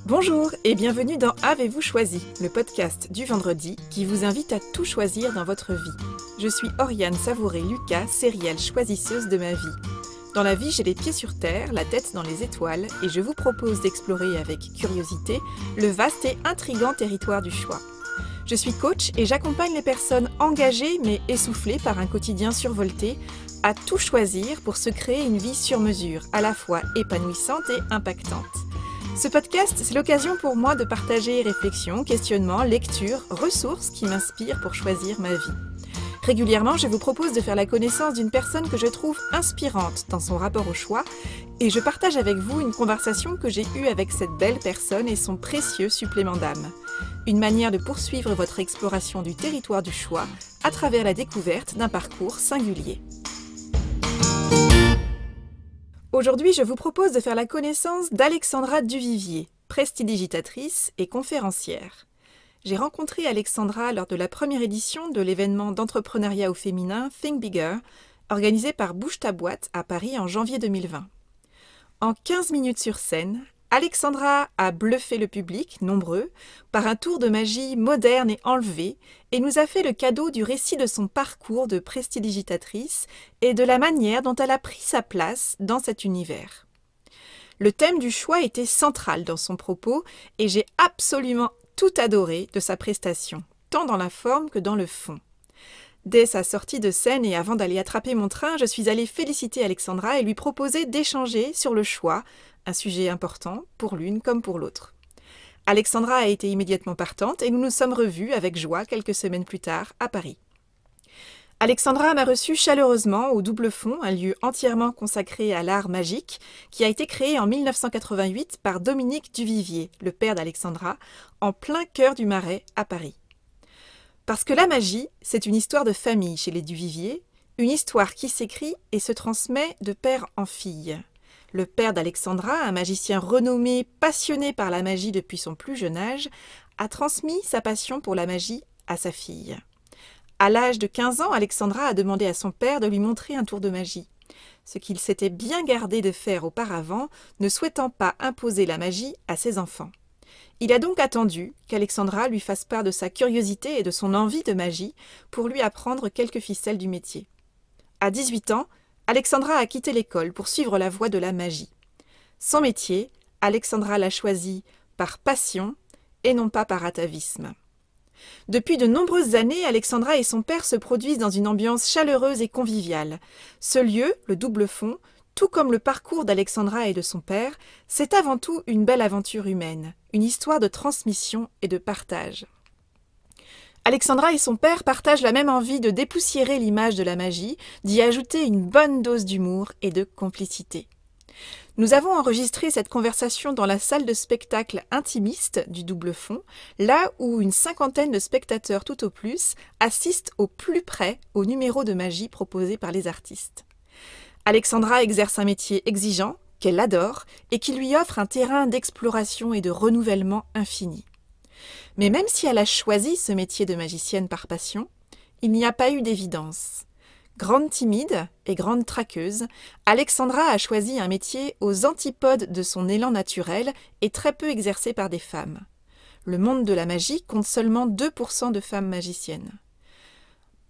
Bonjour et bienvenue dans Avez-vous choisi, le podcast du vendredi qui vous invite à tout choisir dans votre vie. Je suis Oriane Savouré-Lucas, sérielle choisisseuse de ma vie. Dans la vie, j'ai les pieds sur terre, la tête dans les étoiles et je vous propose d'explorer avec curiosité le vaste et intrigant territoire du choix. Je suis coach et j'accompagne les personnes engagées mais essoufflées par un quotidien survolté à tout choisir pour se créer une vie sur mesure, à la fois épanouissante et impactante. Ce podcast, c'est l'occasion pour moi de partager réflexions, questionnements, lectures, ressources qui m'inspirent pour choisir ma vie. Régulièrement, je vous propose de faire la connaissance d'une personne que je trouve inspirante dans son rapport au choix et je partage avec vous une conversation que j'ai eue avec cette belle personne et son précieux supplément d'âme. Une manière de poursuivre votre exploration du territoire du choix à travers la découverte d'un parcours singulier. Aujourd'hui, je vous propose de faire la connaissance d'Alexandra Duvivier, prestidigitatrice et conférencière. J'ai rencontré Alexandra lors de la première édition de l'événement d'entrepreneuriat au féminin Think Bigger, organisé par Bouge ta boîte à Paris en janvier 2020. En 15 minutes sur scène, Alexandra a bluffé le public, nombreux, par un tour de magie moderne et enlevé, et nous a fait le cadeau du récit de son parcours de prestidigitatrice et de la manière dont elle a pris sa place dans cet univers. Le thème du choix était central dans son propos, et j'ai absolument tout adoré de sa prestation, tant dans la forme que dans le fond. Dès sa sortie de scène et avant d'aller attraper mon train, je suis allée féliciter Alexandra et lui proposer d'échanger sur le choix, un sujet important pour l'une comme pour l'autre. Alexandra a été immédiatement partante et nous nous sommes revus avec joie quelques semaines plus tard à Paris. Alexandra m'a reçue chaleureusement au Double Fond, un lieu entièrement consacré à l'art magique, qui a été créé en 1988 par Dominique Duvivier, le père d'Alexandra, en plein cœur du Marais à Paris. Parce que la magie, c'est une histoire de famille chez les Duvivier, une histoire qui s'écrit et se transmet de père en fille. Le père d'Alexandra, un magicien renommé, passionné par la magie depuis son plus jeune âge, a transmis sa passion pour la magie à sa fille. À l'âge de 15 ans, Alexandra a demandé à son père de lui montrer un tour de magie, ce qu'il s'était bien gardé de faire auparavant, ne souhaitant pas imposer la magie à ses enfants. Il a donc attendu qu'Alexandra lui fasse part de sa curiosité et de son envie de magie pour lui apprendre quelques ficelles du métier. À 18 ans, Alexandra a quitté l'école pour suivre la voie de la magie. Son métier, Alexandra l'a choisi par passion et non pas par atavisme. Depuis de nombreuses années, Alexandra et son père se produisent dans une ambiance chaleureuse et conviviale. Ce lieu, le Double Fond, tout comme le parcours d'Alexandra et de son père, c'est avant tout une belle aventure humaine, une histoire de transmission et de partage. Alexandra et son père partagent la même envie de dépoussiérer l'image de la magie, d'y ajouter une bonne dose d'humour et de complicité. Nous avons enregistré cette conversation dans la salle de spectacle intimiste du Double Fond, là où une cinquantaine de spectateurs tout au plus assistent au plus près au numéro de magie proposé par les artistes. Alexandra exerce un métier exigeant, qu'elle adore, et qui lui offre un terrain d'exploration et de renouvellement infini. Mais même si elle a choisi ce métier de magicienne par passion, il n'y a pas eu d'évidence. Grande timide et grande traqueuse, Alexandra a choisi un métier aux antipodes de son élan naturel et très peu exercé par des femmes. Le monde de la magie compte seulement 2% de femmes magiciennes.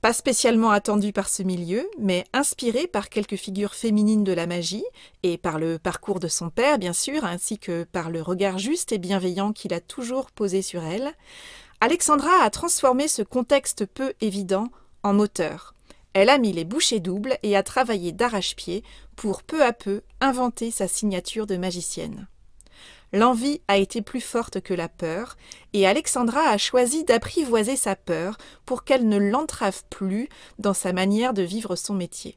Pas spécialement attendue par ce milieu, mais inspirée par quelques figures féminines de la magie et par le parcours de son père, bien sûr, ainsi que par le regard juste et bienveillant qu'il a toujours posé sur elle, Alexandra a transformé ce contexte peu évident en moteur. Elle a mis les bouchées doubles et a travaillé d'arrache-pied pour peu à peu inventer sa signature de magicienne. L'envie a été plus forte que la peur, et Alexandra a choisi d'apprivoiser sa peur pour qu'elle ne l'entrave plus dans sa manière de vivre son métier.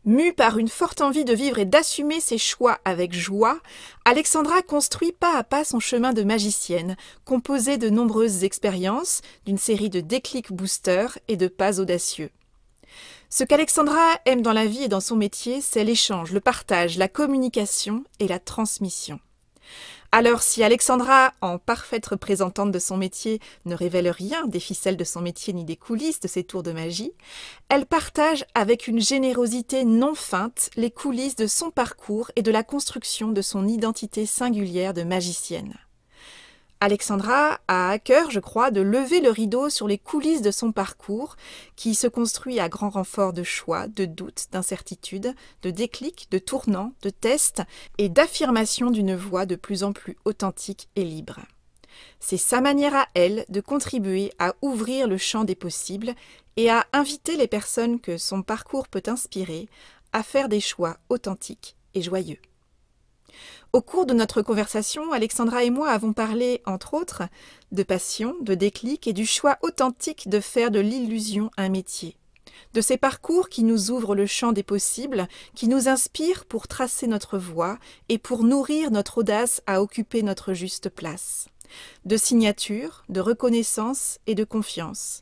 Mue par une forte envie de vivre et d'assumer ses choix avec joie, Alexandra construit pas à pas son chemin de magicienne, composé de nombreuses expériences, d'une série de déclics boosters et de pas audacieux. Ce qu'Alexandra aime dans la vie et dans son métier, c'est l'échange, le partage, la communication et la transmission. Alors, si Alexandra, en parfaite représentante de son métier, ne révèle rien des ficelles de son métier ni des coulisses de ses tours de magie, elle partage avec une générosité non feinte les coulisses de son parcours et de la construction de son identité singulière de magicienne. Alexandra a à cœur, je crois, de lever le rideau sur les coulisses de son parcours, qui se construit à grand renfort de choix, de doutes, d'incertitudes, de déclics, de tournants, de tests et d'affirmation d'une voix de plus en plus authentique et libre. C'est sa manière à elle de contribuer à ouvrir le champ des possibles et à inviter les personnes que son parcours peut inspirer à faire des choix authentiques et joyeux. Au cours de notre conversation, Alexandra et moi avons parlé, entre autres, de passion, de déclic et du choix authentique de faire de l'illusion un métier. De ces parcours qui nous ouvrent le champ des possibles, qui nous inspirent pour tracer notre voie et pour nourrir notre audace à occuper notre juste place. De signature, de reconnaissance et de confiance.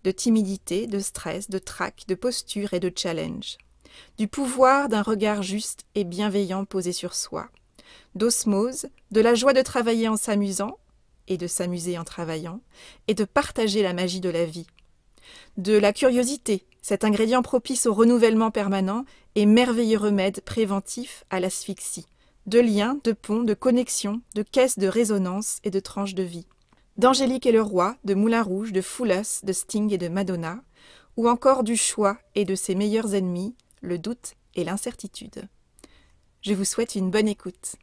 De timidité, de stress, de trac, de posture et de challenge. Du pouvoir d'un regard juste et bienveillant posé sur soi. D'osmose, de la joie de travailler en s'amusant, et de s'amuser en travaillant, et de partager la magie de la vie. De la curiosité, cet ingrédient propice au renouvellement permanent et merveilleux remède préventif à l'asphyxie. De liens, de ponts, de connexions, de caisses de résonance et de tranches de vie. D'Angélique et le Roi, de Moulin Rouge, de Foulas, de Sting et de Madonna, ou encore du choix et de ses meilleurs ennemis, le doute et l'incertitude. Je vous souhaite une bonne écoute.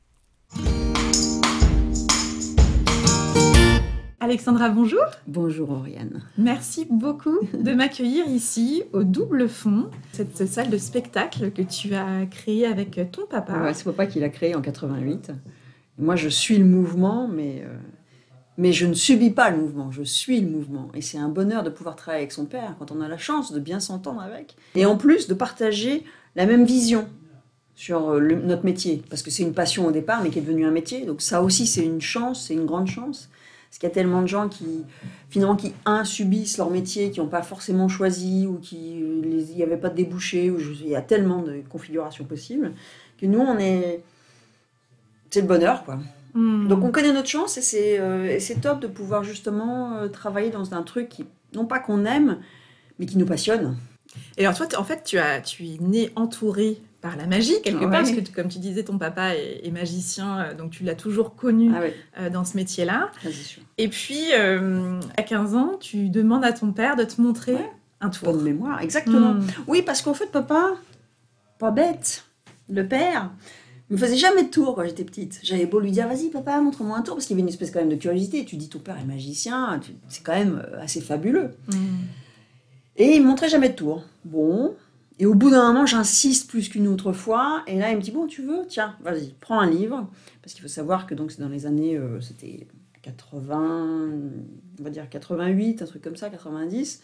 Alexandra, bonjour. Bonjour Oriane. Merci beaucoup de m'accueillir ici au Double Fond, cette salle de spectacle que tu as créée avec ton papa. Ouais, c'est papa qui l'a créée en 88. Moi, je suis le mouvement, mais je ne subis pas le mouvement, je suis le mouvement. Et c'est un bonheur de pouvoir travailler avec son père quand on a la chance de bien s'entendre avec. Et en plus, de partager la même vision sur notre métier. Parce que c'est une passion au départ, mais qui est devenue un métier. Donc ça aussi, c'est une chance, c'est une grande chance. Parce qu'il y a tellement de gens qui, finalement, subissent leur métier, qui n'ont pas forcément choisi, ou il n'y avait pas de débouché, il y a tellement de configurations possibles, que nous, c'est le bonheur, quoi. Donc on connaît notre chance, et c'est top de pouvoir justement travailler dans un truc qui, non pas qu'on aime, mais qui nous passionne. Et alors toi, en fait, tu es né entouré par la magie, quelque part, parce que, comme tu disais, ton papa est magicien, donc tu l'as toujours connu dans ce métier-là. Et puis, à 15 ans, tu demandes à ton père de te montrer un tour. Bonne mémoire, exactement. Oui, parce qu'en fait, papa, pas bête, le père, ne me faisait jamais de tour quand j'étais petite. J'avais beau lui dire, vas-y papa, montre-moi un tour, parce qu'il y avait une espèce quand même de curiosité. Tu dis, ton père est magicien, c'est quand même assez fabuleux. Et il me montrait jamais de tour. Bon... Et au bout d'un moment, j'insiste plus qu'une autre fois. Et là, il me dit, bon, tu veux? Tiens, vas-y, prends un livre. Parce qu'il faut savoir que donc, c'est dans les années, c'était 80, on va dire 88, un truc comme ça, 90.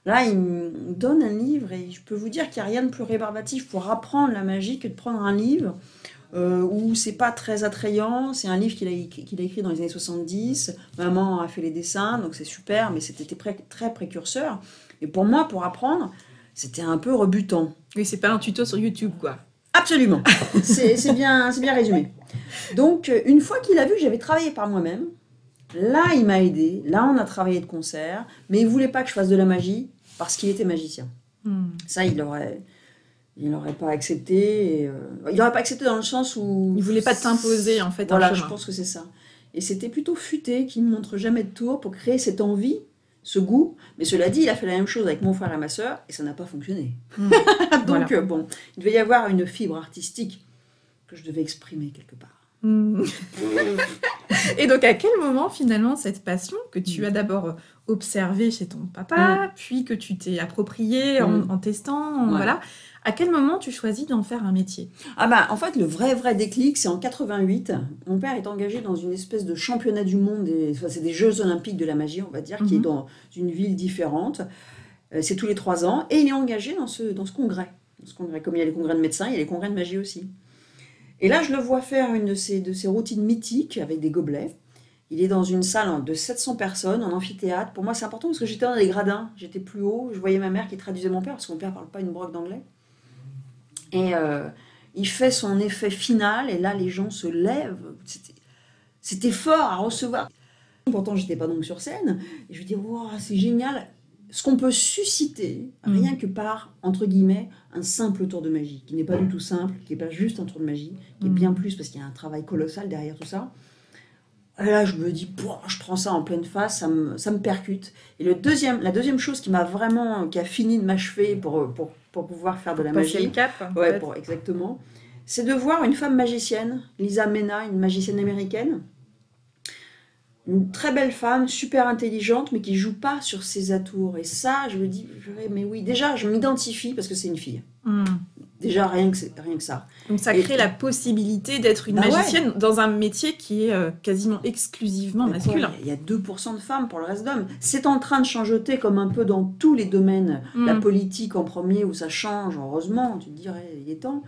Là, il me donne un livre et je peux vous dire qu'il n'y a rien de plus rébarbatif pour apprendre la magie que de prendre un livre où c'est pas très attrayant. C'est un livre qu'il a écrit dans les années 70. Maman a fait les dessins, donc c'est super, mais c'était très précurseur. Et pour moi, pour apprendre... C'était un peu rebutant. Oui, c'est pas un tuto sur YouTube, quoi. Absolument. C'est bien résumé. Donc, une fois qu'il a vu que j'avais travaillé par moi-même, là, il m'a aidé. Là, on a travaillé de concert. Mais il voulait pas que je fasse de la magie parce qu'il était magicien. Ça, il n'aurait pas accepté. Il n'aurait pas accepté dans le sens où... Il voulait pas t'imposer, en fait, voilà, je pense que c'est ça. Et c'était plutôt futé qu'il me montre jamais de tour pour créer cette envie, ce goût, mais cela dit, il a fait la même chose avec mon frère et ma sœur, et ça n'a pas fonctionné. Donc, bon, il devait y avoir une fibre artistique que je devais exprimer quelque part. Et donc, à quel moment, finalement, cette passion que tu as d'abord observée chez ton papa, puis que tu t'es appropriée en testant, voilà, à quel moment tu choisis d'en faire un métier? En fait, le vrai déclic, c'est en 88. Mon père est engagé dans une espèce de championnat du monde, c'est des Jeux Olympiques de la magie, on va dire, qui est dans une ville différente. C'est tous les 3 ans, et il est engagé dans ce congrès. Comme il y a les congrès de médecins, il y a les congrès de magie aussi. Et là, je le vois faire une de ces routines mythiques avec des gobelets. Il est dans une salle de 700 personnes, en amphithéâtre. Pour moi, c'est important parce que j'étais dans les gradins, j'étais plus haut. Je voyais ma mère qui traduisait mon père, parce que mon père ne parle pas une brogue d'anglais. Et il fait son effet final, et là, les gens se lèvent. C'était fort à recevoir. Pourtant, j'étais pas donc sur scène. Et je me dis, wow, c'est génial. Ce qu'on peut susciter, rien que par, entre guillemets, un simple tour de magie, qui n'est pas du tout simple, qui n'est pas juste un tour de magie, qui est bien plus parce qu'il y a un travail colossal derrière tout ça. Et là, je me dis, je prends ça en pleine face, ça me percute. Et la deuxième chose qui a fini de m'achever pour pouvoir faire de la magie, le cap, ouais, exactement, c'est de voir une femme magicienne, Lisa Mena, une magicienne américaine, une très belle femme, super intelligente, mais qui joue pas sur ses atours. Et ça, je me dis, mais oui, déjà, je m'identifie parce que c'est une fille. Déjà, rien que ça. Donc ça crée la possibilité d'être une magicienne dans un métier qui est quasiment exclusivement masculin. Il y a 2% de femmes pour le reste d'hommes. C'est en train de changeoter comme un peu dans tous les domaines. La politique en premier, où ça change, heureusement, tu te dirais, il est temps.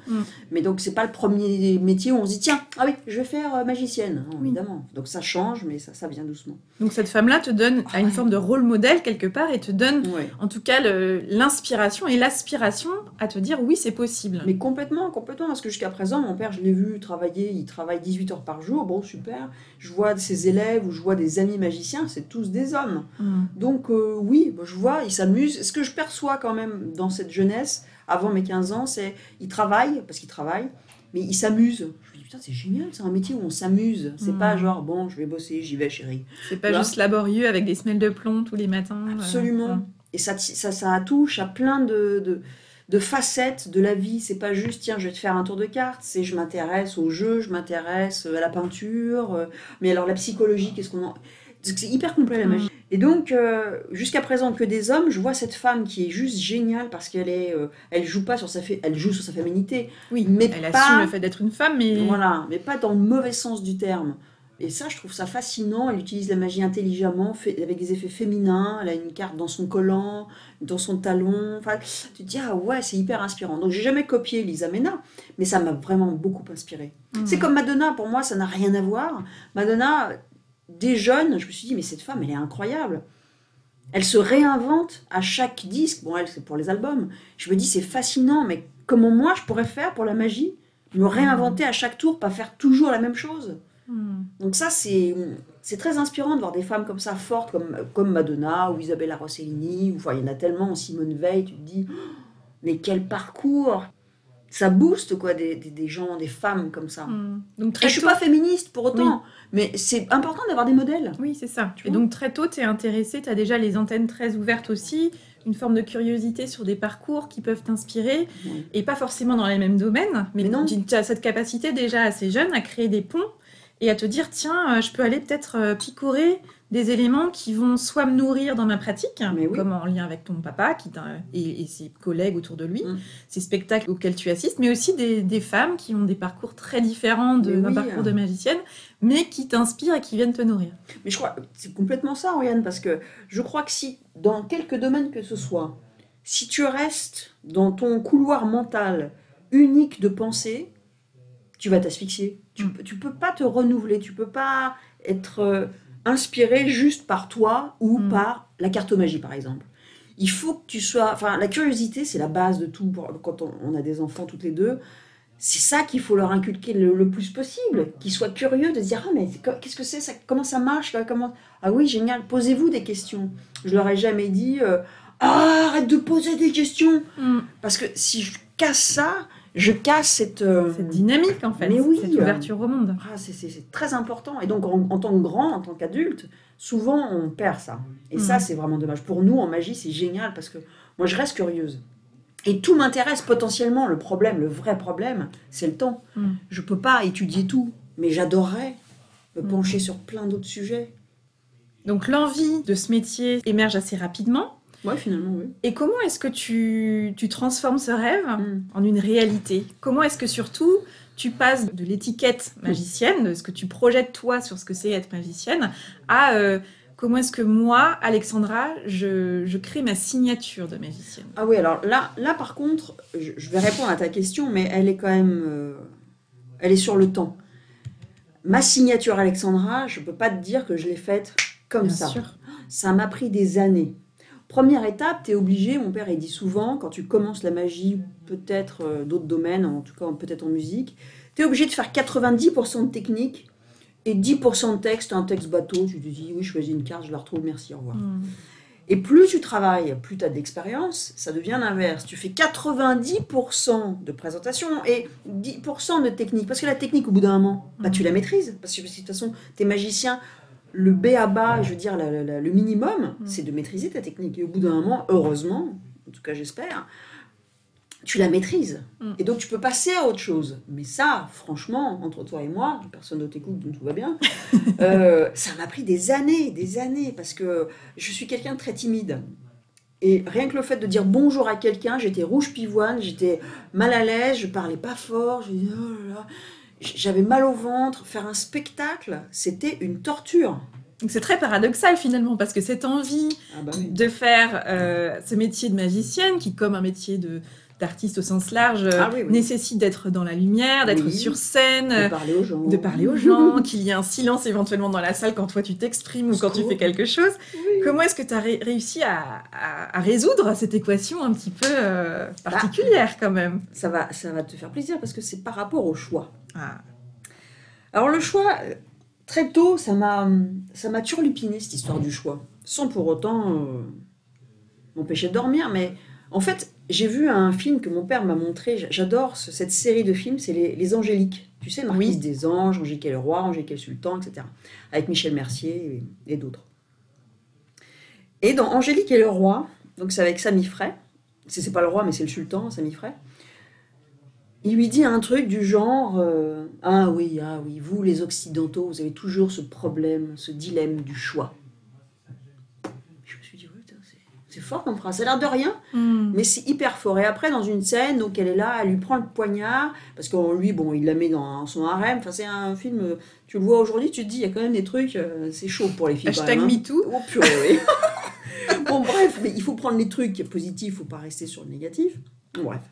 Mais donc, c'est pas le premier métier où on se dit, tiens, ah oui, je vais faire magicienne. Non, évidemment. Donc ça change, mais ça vient doucement. Donc cette femme-là te donne une forme de rôle modèle quelque part et te donne en tout cas l'inspiration et l'aspiration à te dire oui, c'est possible. Mais complètement, parce que jusqu'à présent, mon père, je l'ai vu travailler, il travaille 18 heures par jour, bon, super. Je vois ses élèves ou je vois des amis magiciens, c'est tous des hommes. Donc oui, je vois, ils s'amusent. Ce que je perçois quand même dans cette jeunesse, avant mes 15 ans, c'est ils travaillent, parce qu'ils travaillent, mais ils s'amusent. Je me dis, putain, c'est génial, c'est un métier où on s'amuse. C'est pas genre, bon, je vais bosser, j'y vais, chérie. C'est pas juste laborieux avec des semelles de plomb tous les matins. Absolument. Et ça touche à plein de facettes de la vie. C'est pas juste, tiens, je vais te faire un tour de cartes, c'est je m'intéresse au jeu, je m'intéresse à la peinture, mais alors la psychologie, qu'est-ce qu'on en... C'est hyper complet la magie. Et donc, jusqu'à présent que des hommes, je vois cette femme qui est juste géniale parce qu'elle elle joue sur sa féminité. Oui, mais elle assume le fait d'être une femme, mais... Voilà, mais pas dans le mauvais sens du terme. Et ça, je trouve ça fascinant. Elle utilise la magie intelligemment, avec des effets féminins. Elle a une carte dans son collant, dans son talon. Enfin, tu te dis, ah ouais, c'est hyper inspirant. Donc, j'ai jamais copié Lisa Mena, mais ça m'a vraiment beaucoup inspirée. C'est comme Madonna, pour moi, ça n'a rien à voir. Madonna, des jeunes, je me suis dit, mais cette femme, elle est incroyable. Elle se réinvente à chaque disque. Bon, elle, c'est pour les albums. Je me dis, c'est fascinant, mais comment moi, je pourrais faire pour la magie? Me réinventer à chaque tour, pas faire toujours la même chose. Donc ça, c'est très inspirant de voir des femmes comme ça, fortes, comme Madonna ou Isabella Rossellini, il y en a tellement, Simone Veil, tu te dis, oh, mais quel parcours! Ça booste quoi, des gens, des femmes comme ça. Donc, et je suis pas féministe pour autant, mais c'est important d'avoir des modèles. Oui, c'est ça. Et donc très tôt, tu es intéressée, tu as déjà les antennes très ouvertes aussi, une forme de curiosité sur des parcours qui peuvent t'inspirer, et pas forcément dans les mêmes domaines, mais tu as cette capacité déjà assez jeune à créer des ponts, et à te dire, tiens, je peux aller peut-être picorer des éléments qui vont soit me nourrir dans ma pratique, comme en lien avec ton papa et ses collègues autour de lui, ces spectacles auxquels tu assistes, mais aussi des femmes qui ont des parcours très différents d'un parcours de magicienne, mais qui t'inspirent et qui viennent te nourrir. Mais je crois que c'est complètement ça, Oriane, parce que je crois que si, dans quelque domaine que ce soit, si tu restes dans ton couloir mental unique de pensée, tu vas t'asphyxier. Tu peux pas te renouveler, tu peux pas être inspiré juste par toi ou par la cartomagie, par exemple. Il faut que tu sois... Enfin, la curiosité, c'est la base de tout. Quand on a des enfants toutes les deux, c'est ça qu'il faut leur inculquer le plus possible. Qu'ils soient curieux de dire, ah, mais qu'est-ce que c'est ça, comment ça marche Ah oui, génial, posez-vous des questions. Je leur ai jamais dit, arrête de poser des questions. Parce que si je casse ça... Je casse cette dynamique, en fait, cette ouverture au monde. C'est très important. Et donc, en tant que grand, en tant qu'adulte, souvent, on perd ça. Et ça, c'est vraiment dommage. Pour nous, en magie, c'est génial parce que moi, je reste curieuse. Et tout m'intéresse potentiellement. Le vrai problème, c'est le temps. Je ne peux pas étudier tout, mais j'adorerais me pencher sur plein d'autres sujets. Donc, l'envie de ce métier émerge assez rapidement. Ouais, finalement, oui. Et comment est-ce que tu transformes ce rêve en une réalité? Comment est-ce que surtout tu passes de l'étiquette magicienne, de ce que tu projettes toi sur ce que c'est être magicienne, à comment est-ce que moi, Alexandra, je crée ma signature de magicienne? Ah oui, alors là par contre, je vais répondre à ta question, mais elle est quand même... elle est sur le temps. Ma signature Alexandra, je ne peux pas te dire que je l'ai faite comme Bien ça. sûr. Ça m'a pris des années. Première étape, tu es obligé, mon père il dit souvent, quand tu commences la magie, peut-être d'autres domaines, en tout cas peut-être en musique, tu es obligé de faire 90% de technique, Et 10% de texte, un texte bateau, tu te dis, oui, je choisis une carte, je la retrouve, merci, au revoir. Et plus tu travailles, plus tu as d'expérience, ça devient l'inverse. Tu fais 90% de présentation et 10% de technique. Parce que la technique, au bout d'un moment, bah, tu la maîtrises. Parce que de toute façon, tu es magicien. Le B à bas, je veux dire, le minimum, c'est de maîtriser ta technique. Et au bout d'un moment, heureusement, en tout cas j'espère, tu la maîtrises. Et donc tu peux passer à autre chose. Mais ça, franchement, entre toi et moi, personne ne t'écoute, donc tout va bien, ça m'a pris des années, parce que je suis quelqu'un de très timide. Et rien que le fait de dire bonjour à quelqu'un, j'étais rouge pivoine, j'étais mal à l'aise, je parlais pas fort, je disais, oh là là, j'avais mal au ventre. Faire un spectacle, c'était une torture. C'est très paradoxal finalement, parce que cette envie de faire ce métier de magicienne, qui comme un métier d'artiste au sens large, nécessite d'être dans la lumière, d'être sur scène, de parler aux gens, qu'il y ait un silence éventuellement dans la salle quand toi tu t'exprimes ou quand tu fais quelque chose. Comment est-ce que tu as réussi à résoudre cette équation un petit peu particulière quand même? Ça va te faire plaisir parce que c'est par rapport au choix. Alors le choix, très tôt, ça m'a turlupiné cette histoire du choix, sans pour autant m'empêcher de dormir, mais en fait, j'ai vu un film que mon père m'a montré, j'adore cette série de films, c'est les Angéliques. Tu sais, Marquise des Anges, Angélique et le Roi, Angélique et le Sultan, etc. Avec Michel Mercier et d'autres. Et dans Angélique et le Roi, donc c'est avec Sami Frey, c'est pas le roi mais c'est le sultan, Sami Frey, il lui dit un truc du genre ah oui, vous les Occidentaux, vous avez toujours ce problème, ce dilemme du choix. C'est fort comme phrase, ça a l'air de rien, mais c'est hyper fort. Et après, dans une scène, donc elle est là, elle lui prend le poignard, parce qu'en lui, bon, il la met dans son harem. Enfin, c'est un film, tu le vois aujourd'hui, tu te dis, il y a quand même des trucs, c'est chaud pour les filles. Hashtag MeToo. Oh purée. Bon, bref, mais il faut prendre les trucs positifs, il ne faut pas rester sur le négatif. Bon, bref.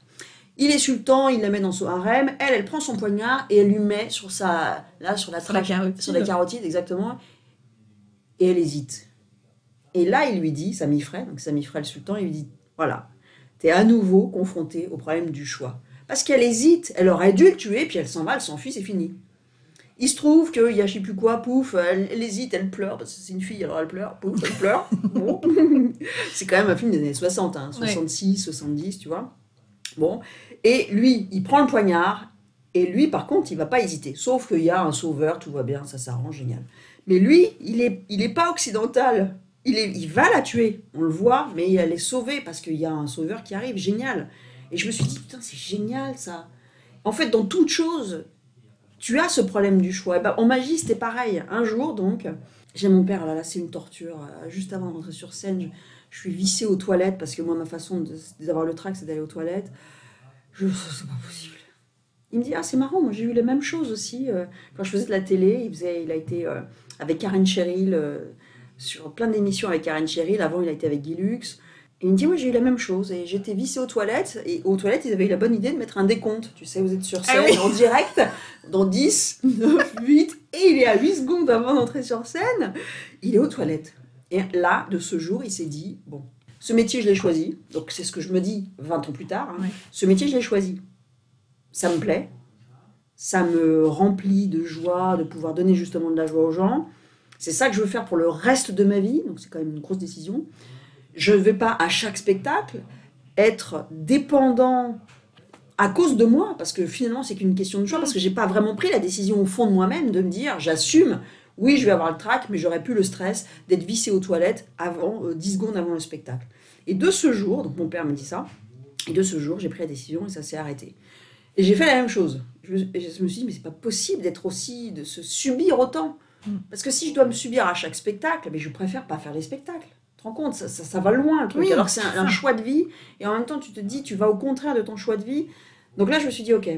Il est sultan, il la met dans son harem, elle prend son poignard et elle lui met sur la carotide, exactement, et elle hésite. Et là, il lui dit, Sami Frey le sultan, il lui dit, voilà, t'es à nouveau confronté au problème du choix. Parce qu'elle hésite, elle aurait dû le tuer, puis elle s'en va, elle s'enfuit, c'est fini. Il se trouve qu'il y a je sais plus quoi, pouf, elle hésite, elle pleure, parce que c'est une fille, alors elle pleure, pouf, elle pleure. Bon. C'est quand même un film des années 60, 66, 70, tu vois. Bon, et lui, il prend le poignard, et lui, par contre, il va pas hésiter. Sauf qu'il y a un sauveur, tout va bien, ça s'arrange, génial. Mais lui, il est pas occidental. Il va la tuer, on le voit, mais elle est sauvée parce qu'il y a un sauveur qui arrive, génial. Et je me suis dit, putain, c'est génial ça. En fait, dans toute chose, tu as ce problème du choix. Et ben, en magie, c'était pareil. Un jour, donc, j'ai mon père, là, c'est une torture. Juste avant de rentrer sur scène, je suis vissée aux toilettes parce que moi, ma façon d'avoir le trac, c'est d'aller aux toilettes. C'est pas possible. Il me dit, ah, c'est marrant, moi j'ai eu la même chose aussi. Quand je faisais de la télé, il a été avec Karen Cheryl. Sur plein d'émissions avec Karen Cheryl, avant il a été avec Guy Lux, et il me dit, moi j'ai eu la même chose, et j'étais vissée aux toilettes, et aux toilettes ils avaient eu la bonne idée de mettre un décompte, tu sais, vous êtes sur scène, en direct, dans 10, 9, 8, et il est à 8 secondes avant d'entrer sur scène, il est aux toilettes. Et là, de ce jour, il s'est dit, bon, ce métier je l'ai choisi, donc c'est ce que je me dis 20 ans plus tard, ce métier je l'ai choisi, ça me plaît, ça me remplit de joie, de pouvoir donner justement de la joie aux gens. C'est ça que je veux faire pour le reste de ma vie, donc c'est quand même une grosse décision. Je ne vais pas, à chaque spectacle, être dépendant à cause de moi, parce que finalement, c'est qu'une question de choix, parce que je n'ai pas vraiment pris la décision au fond de moi-même de me dire, j'assume, oui, je vais avoir le trac, mais j'aurais plus le stress d'être vissée aux toilettes 10 secondes avant le spectacle. Et de ce jour, donc mon père me dit ça, et de ce jour, j'ai pris la décision et ça s'est arrêté. Et j'ai fait la même chose. Je me suis dit, mais c'est pas possible de se subir autant. Parce que si je dois me subir à chaque spectacle, mais je préfère pas faire les spectacles. Tu te rends compte, ça va loin le truc. Oui, alors que c'est un choix de vie, et en même temps tu te dis, tu vas au contraire de ton choix de vie. Donc là je me suis dit, ok,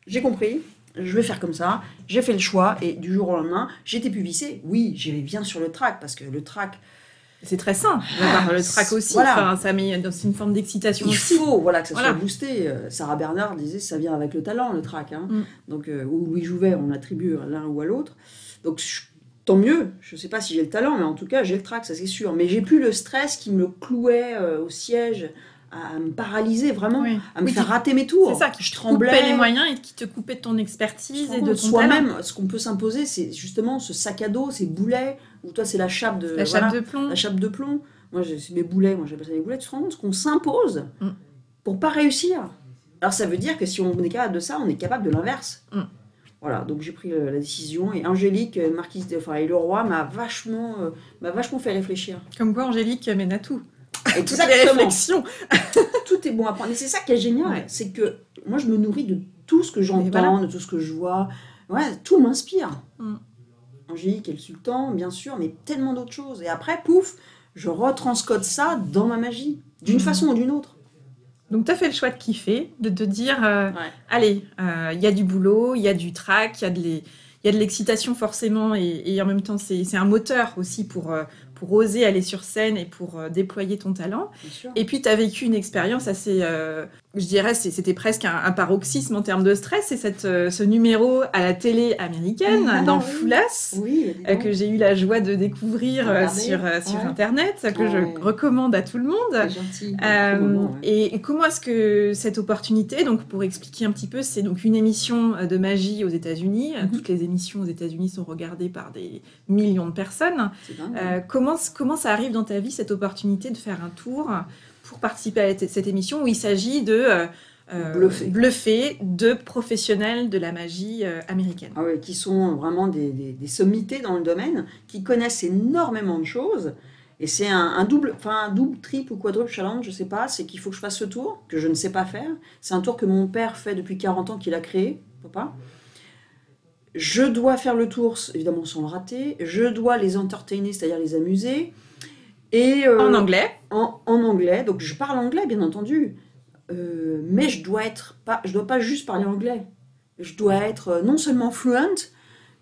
j'ai compris, je vais faire comme ça, j'ai fait le choix, et du jour au lendemain, j'étais plus vissée. Oui, j'allais bien sur le track, parce que le track... C'est très sain, le track aussi, voilà. Ça met dans une forme d'excitation aussi. Il faut que ça soit boosté. Sarah Bernard disait, ça vient avec le talent, le track. Hein. Donc, ou Louis Jouvet, on attribue à l'un ou à l'autre. Donc, tant mieux. Je ne sais pas si j'ai le talent, mais en tout cas, j'ai le trac, ça c'est sûr. Mais j'ai plus le stress qui me clouait au siège à me paralyser vraiment, Oui. à me faire rater mes tours. C'est ça, qui je te tremblais. coupait les moyens et qui te coupait de ton expertise et de ton talent. Soi-même, ce qu'on peut s'imposer, c'est justement ce sac à dos, ces boulets, ou toi c'est la chape de La chape de plomb. La chape de plomb. Moi c'est mes boulets, moi j'appelle ça les boulets. Tu te rends compte ce qu'on s'impose pour pas réussir. Alors ça veut dire que si on est capable de ça, on est capable de l'inverse. Voilà, donc j'ai pris la décision et Angélique, marquise et le roi m'a vachement fait réfléchir. Comme quoi Angélique mène à tout. Toutes les réflexions. Tout est bon à prendre. Et c'est ça qui est génial, c'est que moi je me nourris de tout ce que j'entends, de tout ce que je vois. Ouais, tout m'inspire. Angélique et le sultan, bien sûr, mais tellement d'autres choses. Et après, pouf, je retranscode ça dans ma magie, d'une façon ou d'une autre. Donc, tu as fait le choix de kiffer, de te dire, allez, il y a du boulot, il y a du trac, il y a de l'excitation forcément, et en même temps, c'est un moteur aussi pour oser aller sur scène et pour déployer ton talent. Et puis, tu as vécu une expérience assez, je dirais, c'était presque un paroxysme en termes de stress, c'est ce numéro à la télé américaine, dans Foulas, que j'ai eu la joie de découvrir sur Internet, que je recommande à tout le monde. C'est gentil. Et comment est-ce que cette opportunité, donc pour expliquer un petit peu, c'est donc une émission de magie aux États-Unis. Toutes les émissions aux États-Unis sont regardées par des millions de personnes. Comment ça arrive dans ta vie, cette opportunité de faire un tour pour participer à cette émission où il s'agit de bluffer deux professionnels de la magie américaine. Ah oui, qui sont vraiment des sommités dans le domaine, qui connaissent énormément de choses. Et c'est un double, triple ou quadruple challenge, je sais pas, c'est qu'il faut que je fasse ce tour, que je ne sais pas faire. C'est un tour que mon père fait depuis 40 ans, qu'il a créé, papa. Je dois faire le tour, évidemment sans le rater. Je dois les entertainer, c'est-à-dire les amuser. Et, en anglais. En anglais, donc je parle anglais, bien entendu. Mais je dois pas juste parler anglais. Je dois être non seulement fluent,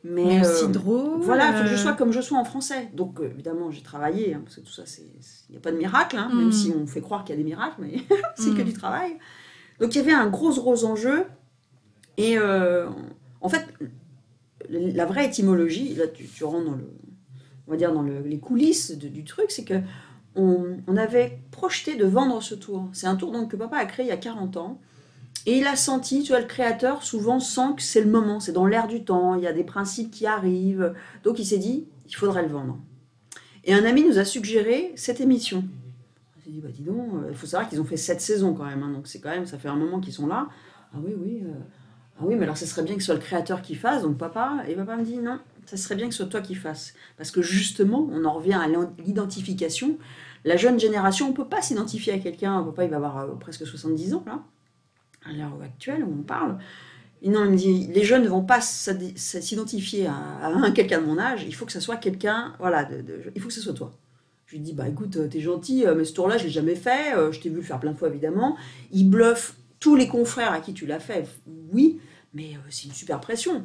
mais aussi drôle. Voilà, il faut que je sois comme je sois en français. Donc évidemment, j'ai travaillé, parce que tout ça, il n'y a pas de miracle, même si on fait croire qu'il y a des miracles, mais c'est que du travail. Donc il y avait un gros enjeu. Et en fait, la vraie étymologie, là tu rentres dans les coulisses du truc, c'est que on avait projeté de vendre ce tour. C'est un tour donc, que papa a créé il y a 40 ans. Et il a senti, tu vois, le créateur souvent sent que c'est le moment, c'est dans l'air du temps, il y a des principes qui arrivent. Donc il s'est dit, il faudrait le vendre. Et un ami nous a suggéré cette émission. On s'est dit, dis donc, il faut savoir qu'ils ont fait 7 saisons quand même. Donc c'est quand même, ça fait un moment qu'ils sont là. Ah oui, mais alors ça serait bien que ce soit le créateur qui fasse, donc papa. Et papa me dit, non, ça serait bien que ce soit toi qui fasses. Parce que justement, on en revient à l'identification. La jeune génération, on ne peut pas s'identifier à quelqu'un. Papa, il va avoir presque 70 ans, là, à l'heure actuelle où on parle. Et non, il me dit, les jeunes ne vont pas s'identifier à quelqu'un de mon âge. Il faut que ça soit quelqu'un, voilà, il faut que ce soit toi. Je lui dis, écoute, t'es gentil, mais ce tour-là, je l'ai jamais fait. Je t'ai vu le faire plein de fois, évidemment. Il bluffe tous les confrères à qui tu l'as fait, oui, mais c'est une super pression.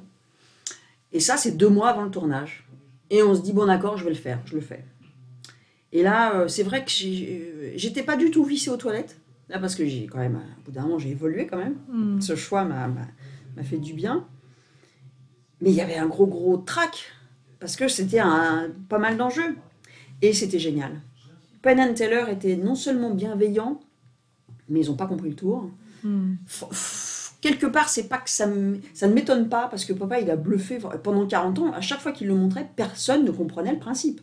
Et ça, c'est 2 mois avant le tournage. Et on se dit, bon d'accord, je vais le faire, je le fais. Et là, c'est vrai que j'étais pas du tout vissée aux toilettes, là, parce que j'ai quand même, au bout d'un moment, j'ai évolué quand même. Ce choix m'a fait du bien. Mais il y avait un gros trac, parce que c'était pas mal d'enjeux. Et c'était génial. Penn & Teller était non seulement bienveillant, mais ils n'ont pas compris le tour. Quelque part, c'est pas que ça ne m'étonne pas, parce que papa, il a bluffé pendant 40 ans. À chaque fois qu'il le montrait, personne ne comprenait le principe.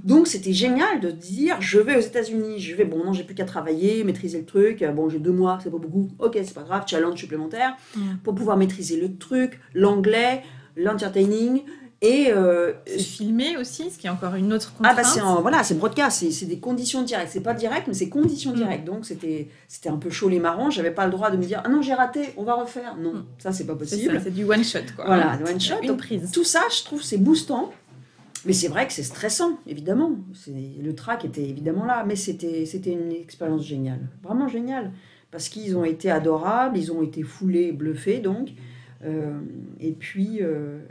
Donc, c'était génial de dire, je vais aux États-Unis, non, j'ai plus qu'à travailler, maîtriser le truc. Bon, j'ai 2 mois, c'est pas beaucoup. Ok, c'est pas grave, challenge supplémentaire. Pour pouvoir maîtriser le truc, l'anglais, l'entertaining. Et c'est filmé aussi, ce qui est encore une autre contrainte. C'est broadcast, c'est des conditions directes. C'est pas direct, mais c'est conditions directes. Donc c'était un peu chaud les marrons. J'avais pas le droit de me dire, ah non, j'ai raté, on va refaire. Non, ça c'est pas possible. C'est du one shot, quoi. Voilà, one shot. Une prise. Tout ça, je trouve, c'est boostant. Mais c'est vrai que c'est stressant, évidemment. Le track était évidemment là, mais c'était une expérience géniale, vraiment géniale, parce qu'ils ont été adorables, ils ont été foulés, bluffés, donc. Et puis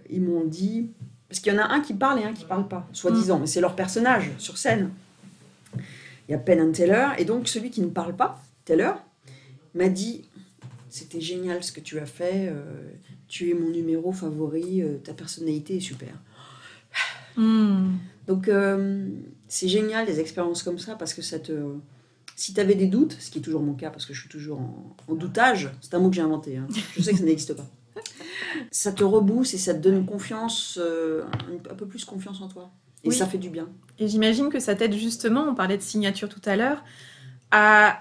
ils m'ont dit, parce qu'il y en a un qui parle et un qui parle pas, soi-disant, mais c'est leur personnage sur scène. Il y a Penn & Teller, et donc celui qui ne parle pas, Teller, m'a dit, c'était génial ce que tu as fait, tu es mon numéro favori, ta personnalité est super. Donc c'est génial des expériences comme ça, parce que ça te Si tu avais des doutes, ce qui est toujours mon cas parce que je suis toujours en doutage, c'est un mot que j'ai inventé, hein. Je sais que ça n'existe pas. Ça te rebooste et ça te donne confiance, un peu plus confiance en toi. Et ça fait du bien. Et j'imagine que ça t'aide justement, on parlait de signature tout à l'heure, à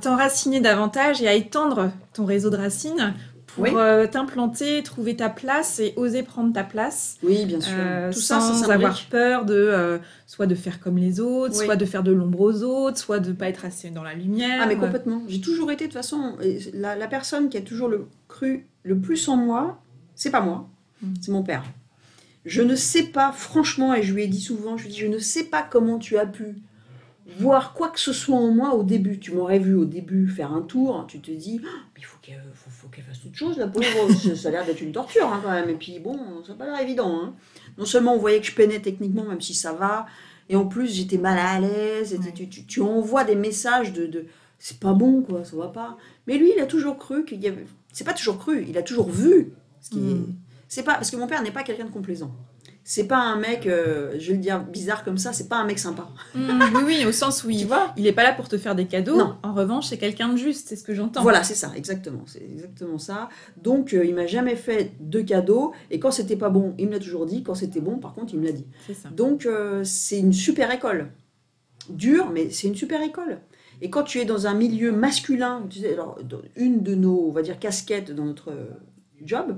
t'enraciner davantage et à étendre ton réseau de racines pour t'implanter, trouver ta place et oser prendre ta place. Oui, bien sûr. Tout sans avoir peur de soit de faire comme les autres, soit de faire de l'ombre aux autres, soit de ne pas être assez dans la lumière. Ah mais complètement. J'ai toujours été de toute façon, la personne qui a toujours cru le plus en moi, c'est pas moi, c'est mon père. Je ne sais pas, franchement, et je lui ai dit souvent, je ne sais pas comment tu as pu voir quoi que ce soit en moi au début. Tu m'aurais vu au début faire un tour, tu te dis, mais il faut qu'elle fasse autre chose, la pauvre. Ça a l'air d'être une torture hein, quand même. Et puis bon, ça n'a pas l'air évident. Hein. Non seulement on voyait que je peinais techniquement, même si ça va, et en plus j'étais mal à l'aise. Tu envoies des messages de c'est pas bon, quoi, ça va pas. Mais lui, il a toujours cru qu'il y avait. C'est pas toujours cru, il a toujours vu. Ce qui est... C'est pas parce que mon père n'est pas quelqu'un de complaisant. C'est pas un mec, je vais le dire bizarre comme ça, c'est pas un mec sympa. Oui, au sens où il est pas là pour te faire des cadeaux. Non. En revanche, c'est quelqu'un de juste, c'est ce que j'entends. Voilà, c'est ça, exactement. C'est exactement ça. Donc, il m'a jamais fait de cadeaux. Et quand c'était pas bon, il me l'a toujours dit. Quand c'était bon, par contre, il me l'a dit. C'est ça. Donc, c'est une super école. Dure, mais c'est une super école. Et quand tu es dans un milieu masculin, tu sais, alors, une de nos, on va dire, casquettes dans notre job,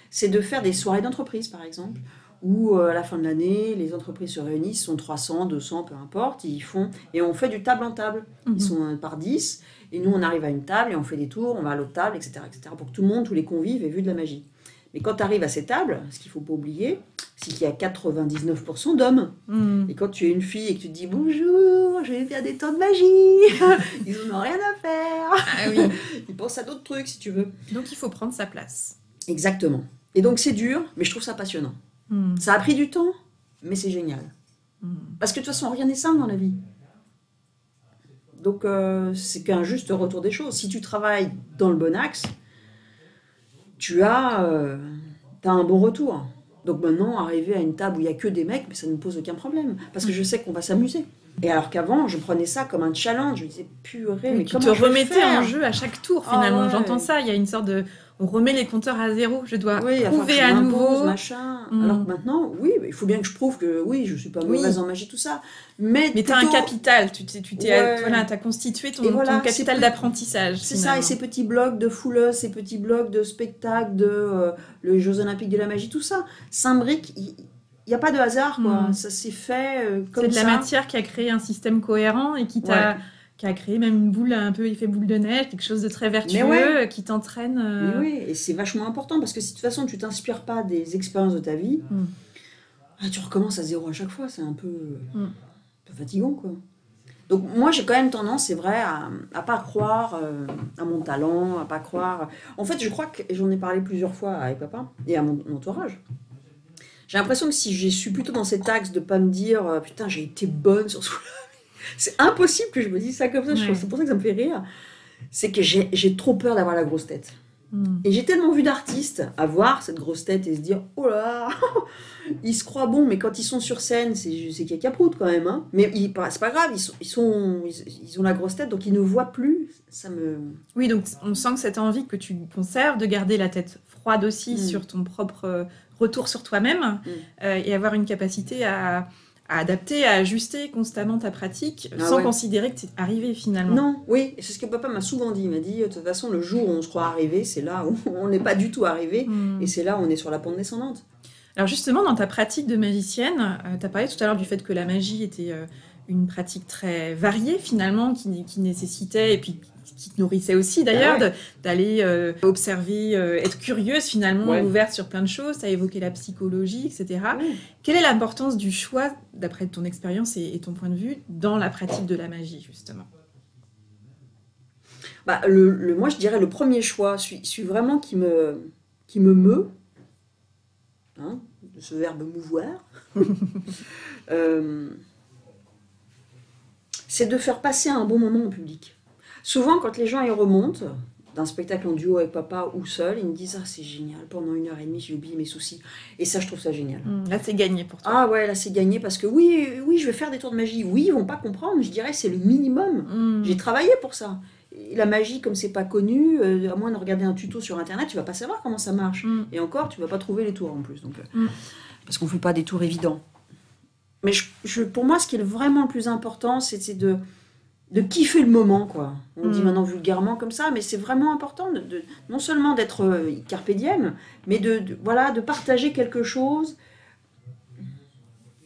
c'est de faire des soirées d'entreprise, par exemple, où à la fin de l'année, les entreprises se réunissent, sont 300, 200, peu importe, ils font, et on fait du table en table. Ils sont par 10, et nous, on arrive à une table, et on fait des tours, on va à l'autre table, etc., pour que tout le monde, tous les convives, aient vu de la magie. Mais quand tu arrives à ces tables, ce qu'il ne faut pas oublier, c'est qu'il y a 99% d'hommes. Et quand tu es une fille et que tu te dis « Bonjour, je vais faire des temps de magie !» Ils n'en ont rien à faire. Ah oui. Ils pensent à d'autres trucs, si tu veux. Donc, il faut prendre sa place. Exactement. Et donc, c'est dur, mais je trouve ça passionnant. Ça a pris du temps, mais c'est génial. Parce que de toute façon, rien n'est simple dans la vie. Donc, c'est qu'un juste retour des choses. Si tu travailles dans le bon axe, tu as un bon retour. Donc maintenant, arriver à une table où il n'y a que des mecs, mais ça ne me pose aucun problème. Parce que je sais qu'on va s'amuser. Et alors qu'avant, je prenais ça comme un challenge. Je me disais, purée, mais comment je vais le faire ? Tu te remettais en jeu à chaque tour, finalement. Ah ouais. J'entends ça, il y a une sorte de... On remet les compteurs à zéro. Je dois prouver à nouveau. Machin. Alors que maintenant, oui, il faut bien que je prouve que oui, je ne suis pas mauvaise en magie, tout ça. Mais tu as un capital. Tu as constitué ton capital d'apprentissage. C'est ça, et ces petits blocs de fouleuse, ces petits blocs de spectacle, les Jeux Olympiques de la magie, tout ça, s'imbrique. Il n'y a pas de hasard, quoi. Ça s'est fait comme ça. C'est de la matière qui a créé un système cohérent et qui a créé même une boule, un peu effet boule de neige, quelque chose de très vertueux qui t'entraîne. Mais oui, et c'est vachement important parce que si de toute façon tu t'inspires pas des expériences de ta vie, tu recommences à zéro à chaque fois, c'est un peu fatigant, quoi. Donc moi j'ai quand même tendance, c'est vrai, à pas croire à mon talent, à pas croire... En fait, je crois que, j'en ai parlé plusieurs fois avec papa et à mon entourage, j'ai l'impression que si je suis plutôt dans cet axe de pas me dire putain j'ai été bonne sur ce coup-là, c'est impossible que je me dise ça comme ça, c'est pour ça que ça me fait rire, c'est que j'ai trop peur d'avoir la grosse tête. Et j'ai tellement vu d'artistes avoir cette grosse tête et se dire oh là, ils se croient bons, mais quand ils sont sur scène, c'est cacaproute quand même. Hein. Mais c'est pas grave, ils ont la grosse tête, donc ils ne voient plus. Ça me... Oui, donc on sent que cette envie que tu conserves de garder la tête froide aussi sur ton propre retour sur toi-même et avoir une capacité à adapter, à ajuster constamment ta pratique sans considérer que c'est arrivé finalement. Non, oui, c'est ce que papa m'a souvent dit. Il m'a dit, de toute façon, le jour où on se croit arrivé, c'est là où on n'est pas du tout arrivé et c'est là où on est sur la pente descendante. Alors justement, dans ta pratique de magicienne, tu as parlé tout à l'heure du fait que la magie était une pratique très variée finalement, qui nécessitait, et puis qui te nourrissait aussi d'ailleurs, d'aller observer, être curieuse finalement, ouverte sur plein de choses. Tu as évoqué la psychologie, etc. Quelle est l'importance du choix, d'après ton expérience et ton point de vue, dans la pratique de la magie justement ? Moi je dirais le premier choix, celui vraiment qui me meut, hein, ce verbe mouvoir, c'est de faire passer un bon moment au public. Souvent, quand les gens y remontent, d'un spectacle en duo avec papa ou seul, ils me disent « Ah, c'est génial, pendant 1h30, j'ai oublié mes soucis. » Et ça, je trouve ça génial. Là, c'est gagné pour toi. Ah ouais, là, c'est gagné parce que oui, je vais faire des tours de magie. Oui, ils vont pas comprendre, je dirais, c'est le minimum. J'ai travaillé pour ça. Et la magie, comme c'est pas connu, à moins de regarder un tuto sur Internet, tu vas pas savoir comment ça marche. Et encore, tu vas pas trouver les tours en plus. Donc, parce qu'on fait pas des tours évidents. Mais pour moi, ce qui est vraiment le plus important, c'est de kiffer le moment, quoi. On dit maintenant vulgairement comme ça, mais c'est vraiment important non seulement d'être carpe diem, mais de partager quelque chose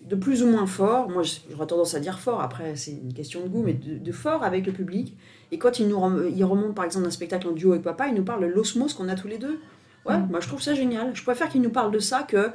de plus ou moins fort. Moi, j'aurais tendance à dire fort, après c'est une question de goût, mais de fort avec le public. Et quand il remonte par exemple d'un spectacle en duo avec papa, il nous parle de l'osmose qu'on a tous les deux. Ouais, moi je trouve ça génial. Je préfère qu'il nous parle de ça que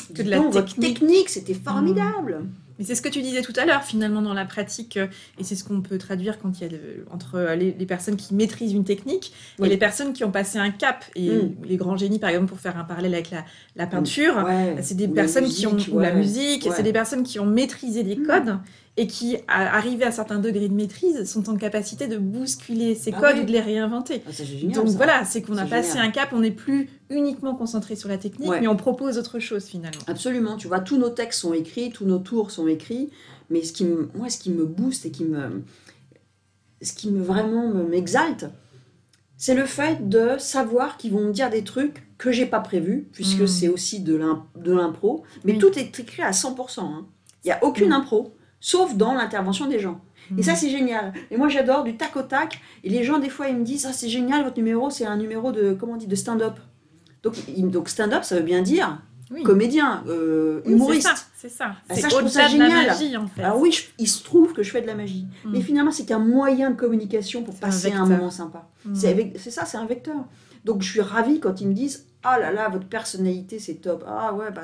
de la technique. Votre technique, c'était formidable. Mais c'est ce que tu disais tout à l'heure, finalement, dans la pratique, et c'est ce qu'on peut traduire quand il y a entre les personnes qui maîtrisent une technique et les personnes qui ont passé un cap. Et les grands génies, par exemple, pour faire un parallèle avec la peinture, c'est des personnes qui ont... Ou la musique, c'est des personnes qui ont maîtrisé des codes et qui, arrivés à un certain degré de maîtrise, sont en capacité de bousculer ces codes ou de les réinventer. C'est génial, donc ça. voilà, c'est qu'on a passé un cap, on n'est plus uniquement concentré sur la technique, mais on propose autre chose finalement. Absolument, tu vois, tous nos textes sont écrits, tous nos tours sont écrits, mais ce qui me booste et ce qui vraiment m'exalte, c'est le fait de savoir qu'ils vont me dire des trucs que j'ai pas prévus, puisque c'est aussi de l'impro, mais tout est écrit à 100%. Hein. Il n'y a aucune impro, sauf dans l'intervention des gens. Et ça, c'est génial. Et moi, j'adore du tac au tac. Et les gens, des fois, ils me disent « Ah, c'est génial, votre numéro, c'est un numéro de, comment on dit, de stand-up. » Donc stand-up, ça veut bien dire comédien, humoriste. C'est ça. Bah, ça, je trouve ça génial. De la magie, en fait. Alors oui, il se trouve que je fais de la magie. Mais finalement, c'est qu'un moyen de communication pour passer un moment sympa. C'est ça, c'est un vecteur. Donc je suis ravie quand ils me disent « Ah là là, votre personnalité, c'est top. » Ah ouais, bah,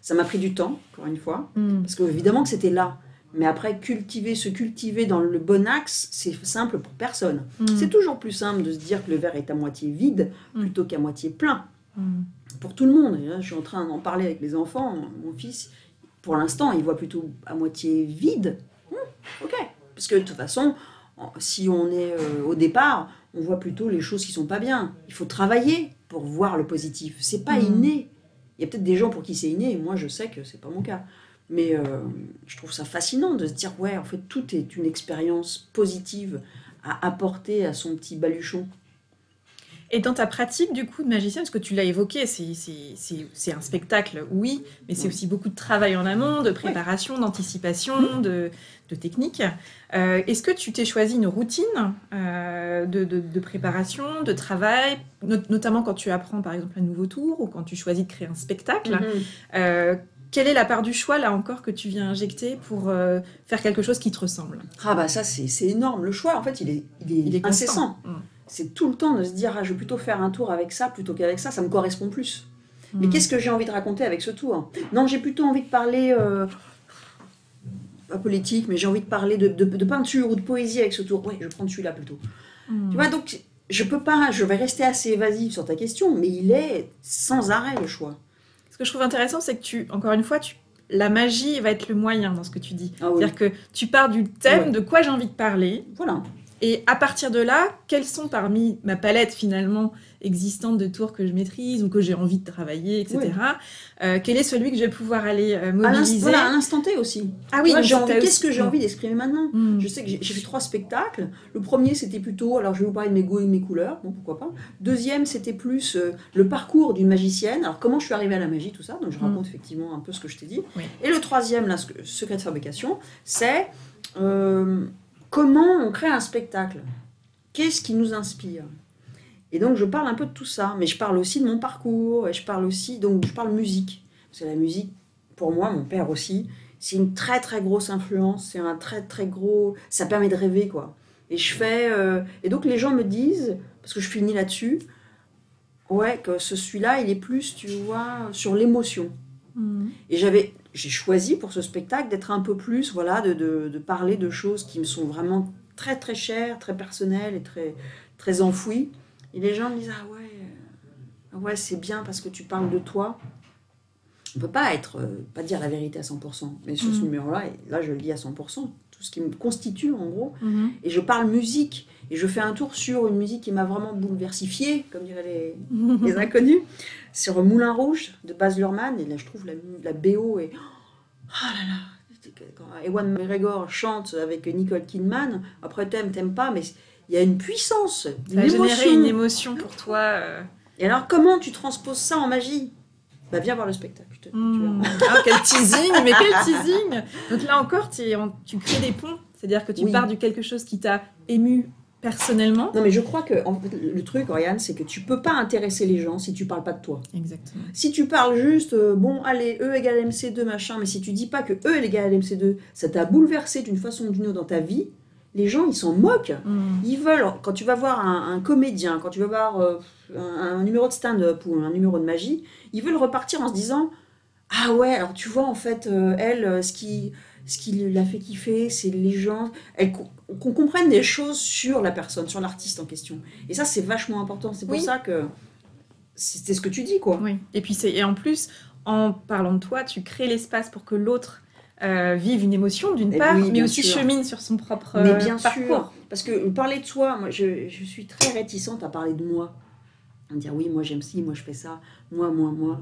ça m'a pris du temps, encore une fois. Parce que évidemment que c'était là. Mais après, se cultiver dans le bon axe, c'est simple pour personne. C'est toujours plus simple de se dire que le verre est à moitié vide plutôt qu'à moitié plein. Pour tout le monde. Et là, je suis en train d'en parler avec les enfants. Mon fils, pour l'instant, il voit plutôt à moitié vide. Ok. Parce que de toute façon, si on est au départ, on voit plutôt les choses qui sont pas bien. Il faut travailler pour voir le positif. C'est pas inné. Il y a peut-être des gens pour qui c'est inné. Et moi, je sais que c'est pas mon cas. Mais je trouve ça fascinant de se dire, ouais, en fait, tout est une expérience positive à apporter à son petit baluchon. Et dans ta pratique, du coup, de magicienne, parce que tu l'as évoqué, c'est un spectacle, oui, mais c'est aussi beaucoup de travail en amont, de préparation, d'anticipation, de technique. Est-ce que tu t'es choisi une routine de préparation, de travail, notamment quand tu apprends, par exemple, un nouveau tour ou quand tu choisis de créer un spectacle quelle est la part du choix, là encore, que tu viens injecter pour faire quelque chose qui te ressemble? Ah bah ça, c'est énorme. Le choix, en fait, il est incessant. C'est tout le temps de se dire, ah, je vais plutôt faire un tour avec ça plutôt qu'avec ça, ça me correspond plus. Mais qu'est-ce que j'ai envie de raconter avec ce tour? Non, j'ai plutôt envie de parler, pas politique, mais j'ai envie de parler de peinture ou de poésie avec ce tour. Ouais, je vais prendre celui-là plutôt. Tu vois, donc, je peux pas, je vais rester assez évasive sur ta question, mais il est sans arrêt le choix. Ce que je trouve intéressant, c'est que encore une fois, la magie va être le moyen dans ce que tu dis. C'est-à-dire que tu pars du thème de quoi j'ai envie de parler. Voilà. Et à partir de là, quels sont parmi ma palette finalement existante de tours que je maîtrise ou que j'ai envie de travailler, etc. Quel est celui que je vais pouvoir aller mobiliser à l'instant T aussi. Ah oui, qu'est-ce que j'ai envie d'exprimer maintenant? Je sais que j'ai fait 3 spectacles. Le premier, c'était plutôt, alors je vais vous parler de mes goûts et de mes couleurs, bon, pourquoi pas. Deuxième, c'était plus le parcours d'une magicienne. Alors comment je suis arrivée à la magie, tout ça. Donc je raconte effectivement un peu ce que je t'ai dit. Et le troisième, là, secret de fabrication, c'est... comment on crée un spectacle? Qu'est-ce qui nous inspire? Et donc, je parle un peu de tout ça. Mais je parle aussi de mon parcours. Et je parle musique. Parce que la musique, pour moi, mon père aussi, c'est une très, très grosse influence. C'est un très, très gros... Ça permet de rêver, quoi. Et je fais... Et donc, les gens me disent, parce que je finis là-dessus, ouais, que celui-là, il est plus, tu vois, sur l'émotion. Et j'ai choisi pour ce spectacle d'être un peu plus, voilà, de parler de choses qui me sont vraiment très très chères, très personnelles et très, très enfouies. Et les gens me disent, ah ouais, c'est bien parce que tu parles de toi. on peut pas pas dire la vérité à 100%. Mais sur ce numéro-là, et là, je le dis à 100%, tout ce qui me constitue, en gros. Et je parle musique. Et je fais un tour sur une musique qui m'a vraiment bouleversifiée, comme diraient les inconnus, sur Moulin Rouge, de Baz Luhrmann. Et là, je trouve la BO et... Oh là là, quand Ewan McGregor chante avec Nicole Kidman, après t'aimes pas, mais il y a une puissance, ça a généré une émotion pour toi. Et alors, comment tu transposes ça en magie? Bah, viens voir le spectacle. Tu ah, quel teasing, mais quel teasing! Donc là encore, tu crées des ponts, c'est-à-dire que tu pars de quelque chose qui t'a ému personnellement. Non, mais je crois que en fait, le truc, Oriane, c'est que tu peux pas intéresser les gens si tu parles pas de toi. Exactement. Si tu parles juste, bon, allez, E égale MC2, machin, mais si tu dis pas que E égale MC2, ça t'a bouleversé d'une façon ou d'une autre dans ta vie, les gens, ils s'en moquent. Ils veulent, quand tu vas voir un comédien, quand tu vas voir un numéro de stand-up ou un numéro de magie, ils veulent repartir en se disant, ah ouais, alors tu vois, en fait, elle, ce qui l'a fait kiffer, c'est les gens, qu'on comprenne des choses sur la personne, sur l'artiste en question. Et ça, c'est vachement important. C'est pour ça que c'était ce que tu dis, quoi. Oui. Et puis et en plus, en parlant de toi, tu crées l'espace pour que l'autre vive une émotion d'une part, mais aussi chemine sur son propre mais bien parcours. Sûr. Parce que parler de soi, moi, je suis très réticente à parler de moi. À me dire oui, moi j'aime ci, moi je fais ça, moi.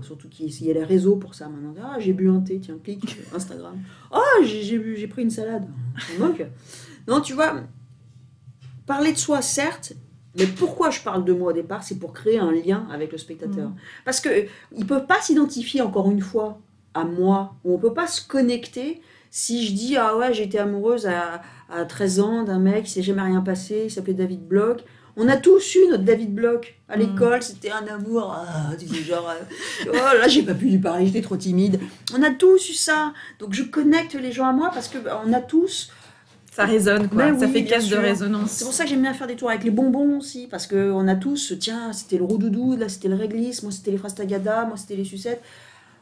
Surtout qu'il y a les réseaux pour ça maintenant. Ah, j'ai bu un thé, tiens, clique, Instagram. Oh, j'ai pris une salade. On s'en moque. Non, tu vois, parler de soi, certes, mais pourquoi je parle de moi au départ, c'est pour créer un lien avec le spectateur. Parce qu'ils ne peuvent pas s'identifier, encore une fois, à moi, ou on ne peut pas se connecter si je dis, ah ouais, j'étais amoureuse à 13 ans d'un mec, il ne s'est jamais rien passé, il s'appelait David Bloch. On a tous eu notre David Bloch. À l'école, c'était un amour, genre, oh là, j'ai pas pu lui parler, j'étais trop timide. On a tous eu ça. Donc je connecte les gens à moi parce qu'on a tous... Ça résonne, quoi. Ça fait caisse de résonance. C'est pour ça que j'aime bien faire des tours avec les bonbons aussi, parce qu'on a tous, tiens, c'était le roux-doudou, là c'était le réglisse, moi c'était les phrases tagada, moi c'était les sucettes.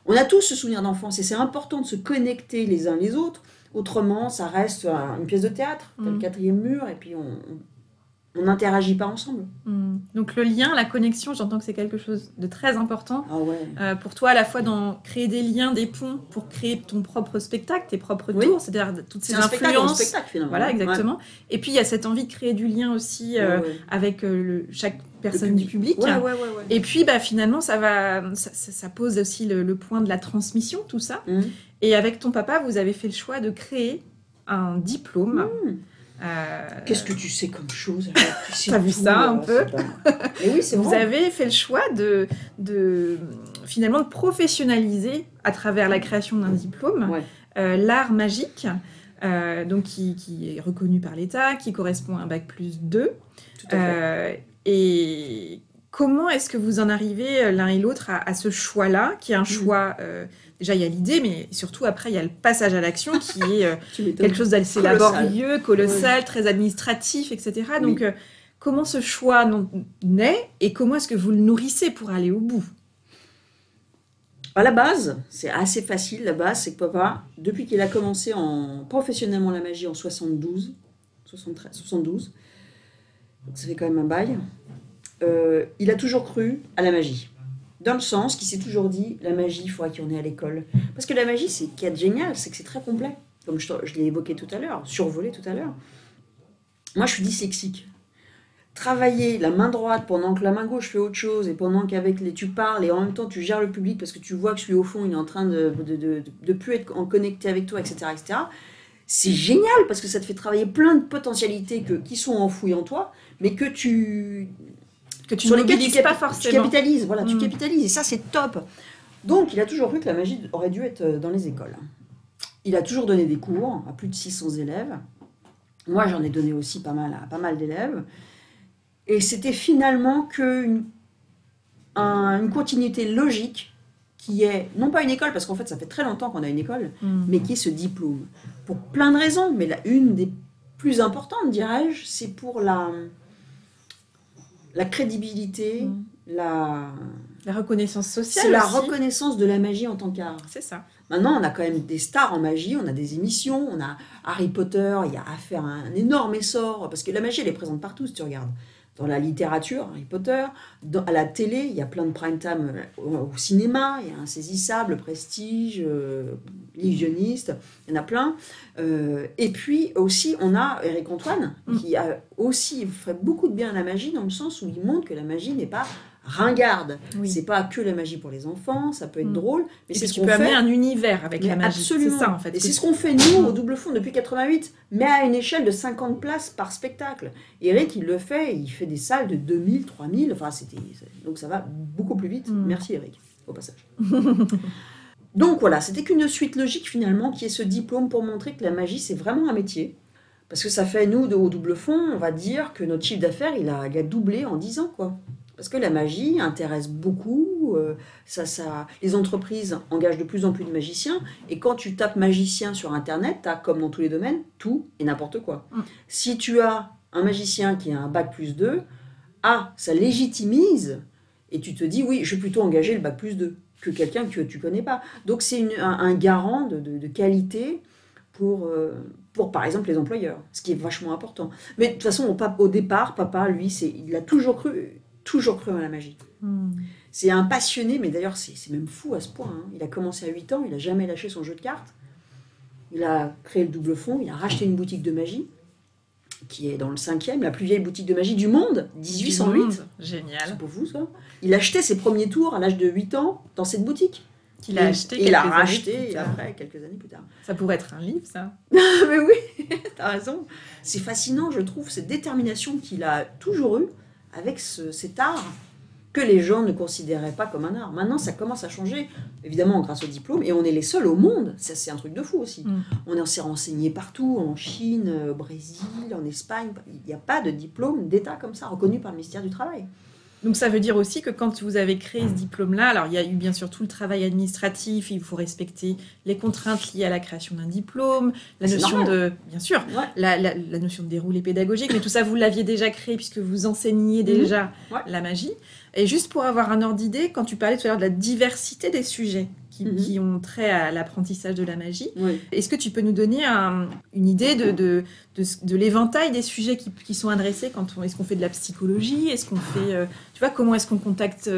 On a tous ce souvenir d'enfance et c'est important de se connecter les uns les autres. Autrement, ça reste une pièce de théâtre, le quatrième mur, et puis on n'interagit pas ensemble. Donc le lien, la connexion, j'entends que c'est quelque chose de très important. Ah ouais. Pour toi, à la fois dans créer des liens, des ponts pour créer ton propre spectacle, tes propres tours, c'est-à-dire toutes ces influences. C'est un spectacle finalement. Voilà, exactement. Ouais. Et puis il y a cette envie de créer du lien aussi avec chaque personne du public. Ouais. Et puis finalement, ça pose aussi le point de la transmission, tout ça. Et avec ton papa, vous avez fait le choix de créer un diplôme. Qu'est-ce que tu sais comme chose? T'as vu ça un peu? Et oui, c'est Vous avez fait le choix finalement de professionnaliser à travers la création d'un diplôme l'art magique, donc qui est reconnu par l'État, qui correspond à un bac+2. Tout à fait. Et comment est-ce que vous en arrivez l'un et l'autre à ce choix-là, qui est un choix... Déjà, il y a l'idée, mais surtout, après, il y a le passage à l'action qui est quelque chose d'assez laborieux, colossal, très administratif, etc. Donc, comment ce choix naît et comment est-ce que vous le nourrissez pour aller au bout? À la base, c'est assez facile. La base, c'est que papa, depuis qu'il a commencé professionnellement la magie en 72, donc ça fait quand même un bail, il a toujours cru à la magie. Dans le sens qu'il s'est toujours dit, la magie, il faudra qu'il y en ait à l'école. Parce que la magie, ce qui est génial, c'est que c'est très complet. Comme je l'ai évoqué tout à l'heure, survolé tout à l'heure. Moi, je suis dyslexique. Travailler la main droite pendant que la main gauche fait autre chose, et pendant tu parles, et en même temps, tu gères le public parce que tu vois que celui au fond, il est en train de plus être en connecté avec toi, etc., etc. C'est génial, parce que ça te fait travailler plein de potentialités qui sont enfouies en toi, mais que sur lesquels tu capitalises, tu capitalises, et ça c'est top. Donc il a toujours cru que la magie aurait dû être dans les écoles. Il a toujours donné des cours à plus de 600 élèves. Moi j'en ai donné aussi pas mal d'élèves. Et c'était finalement qu'une continuité logique qui est, non pas une école, parce qu'en fait ça fait très longtemps qu'on a une école, mais qui est ce diplôme. Pour plein de raisons, mais une des plus importantes, dirais-je, c'est pour la crédibilité, la reconnaissance sociale. C'est la aussi. reconnaissance de la magie en tant qu'art. C'est ça. Maintenant, on a quand même des stars en magie, on a des émissions, on a Harry Potter, il y a à faire un énorme essor, parce que la magie, elle est présente partout si tu regardes. dans la littérature, Harry Potter, à la télé, il y a plein de prime time au cinéma, il y a Insaisissable, Prestige, L'Illusionniste, il y en a plein. Et puis aussi, on a Éric Antoine, qui a aussi fait beaucoup de bien à la magie, dans le sens où il montre que la magie n'est pas ringarde. Oui. C'est pas que la magie pour les enfants, ça peut être drôle, mais c'est ce qu'on fait. Tu peux amener un univers avec la magie. Absolument. C'est ça, en fait. Et c'est ce qu'on fait, nous, au Double Fond, depuis 88, mais à une échelle de 50 places par spectacle. Eric, il le fait, il fait des salles de 2000, 3000, enfin, donc ça va beaucoup plus vite. Merci, Eric, au passage. Donc voilà, c'était qu'une suite logique, finalement, qui est ce diplôme pour montrer que la magie, c'est vraiment un métier. Parce que ça fait, nous, au Double Fond, on va dire que notre chiffre d'affaires, il a doublé en 10 ans, quoi. Parce que la magie intéresse beaucoup, les entreprises engagent de plus en plus de magiciens, et quand tu tapes magicien sur Internet, tu as, comme dans tous les domaines, tout et n'importe quoi. Si tu as un magicien qui a un bac+2, ça légitimise, et tu te dis, oui, je vais plutôt engager le bac+2 que quelqu'un que tu ne connais pas. Donc c'est un garant de qualité pour, par exemple, les employeurs, ce qui est vachement important. Mais de toute façon, au départ, papa, lui, il a toujours cru à la magie. C'est un passionné, mais d'ailleurs c'est même fou à ce point. Hein. Il a commencé à 8 ans, il n'a jamais lâché son jeu de cartes. Il a créé le Double Fond, il a racheté une boutique de magie, qui est dans le 5e, la plus vieille boutique de magie du monde, 1808. Génial. C'est pour vous, ça. Il achetait ses premiers tours à l'âge de 8 ans dans cette boutique. Il a acheté il a racheté après, quelques années plus tard. Ça pourrait être un livre, ça. Mais oui, t'as raison. C'est fascinant, je trouve, cette détermination qu'il a toujours eue avec cet art que les gens ne considéraient pas comme un art. Maintenant, ça commence à changer, évidemment grâce au diplôme, et on est les seuls au monde, ça c'est un truc de fou aussi. On s'est renseigné partout, en Chine, au Brésil, en Espagne, il n'y a pas de diplôme d'État comme ça, reconnu par le ministère du Travail. Donc ça veut dire aussi que quand vous avez créé ce diplôme-là, alors il y a eu bien sûr tout le travail administratif, il faut respecter les contraintes liées à la création d'un diplôme, la notion de, bien sûr, la notion de déroulé pédagogique, mais tout ça vous l'aviez déjà créé puisque vous enseigniez déjà la magie. Et juste pour avoir un ordre d'idée, quand tu parlais tout à l'heure de la diversité des sujets qui ont trait à l'apprentissage de la magie, est-ce que tu peux nous donner une idée de l'éventail des sujets qui sont adressés est-ce qu'on fait de la psychologie, est-ce qu'on fait, tu vois, comment est-ce qu'on contacte,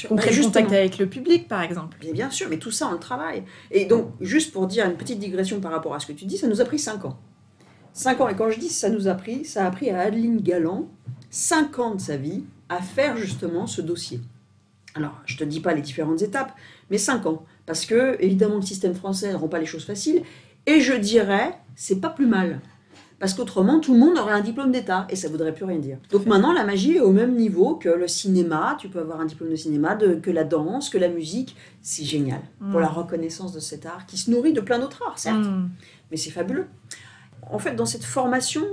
qu'on crée le contact avec le public, par exemple. Bien sûr, mais tout ça, on le travaille. Et donc, juste pour dire une petite digression par rapport à ce que tu dis, ça nous a pris 5 ans. 5 ans, et quand je dis ça a appris à Adeline Galland 5 ans de sa vie à faire justement ce dossier. Alors, je ne te dis pas les différentes étapes, mais 5 ans. Parce que, évidemment, le système français ne rend pas les choses faciles. Et je dirais, c'est pas plus mal. Parce qu'autrement, tout le monde aurait un diplôme d'État. Et ça ne voudrait plus rien dire. Donc maintenant, la magie est au même niveau que le cinéma. Tu peux avoir un diplôme de cinéma, que la danse, que la musique. C'est génial. Pour la reconnaissance de cet art, qui se nourrit de plein d'autres arts, certes. Mais c'est fabuleux. En fait, dans cette formation,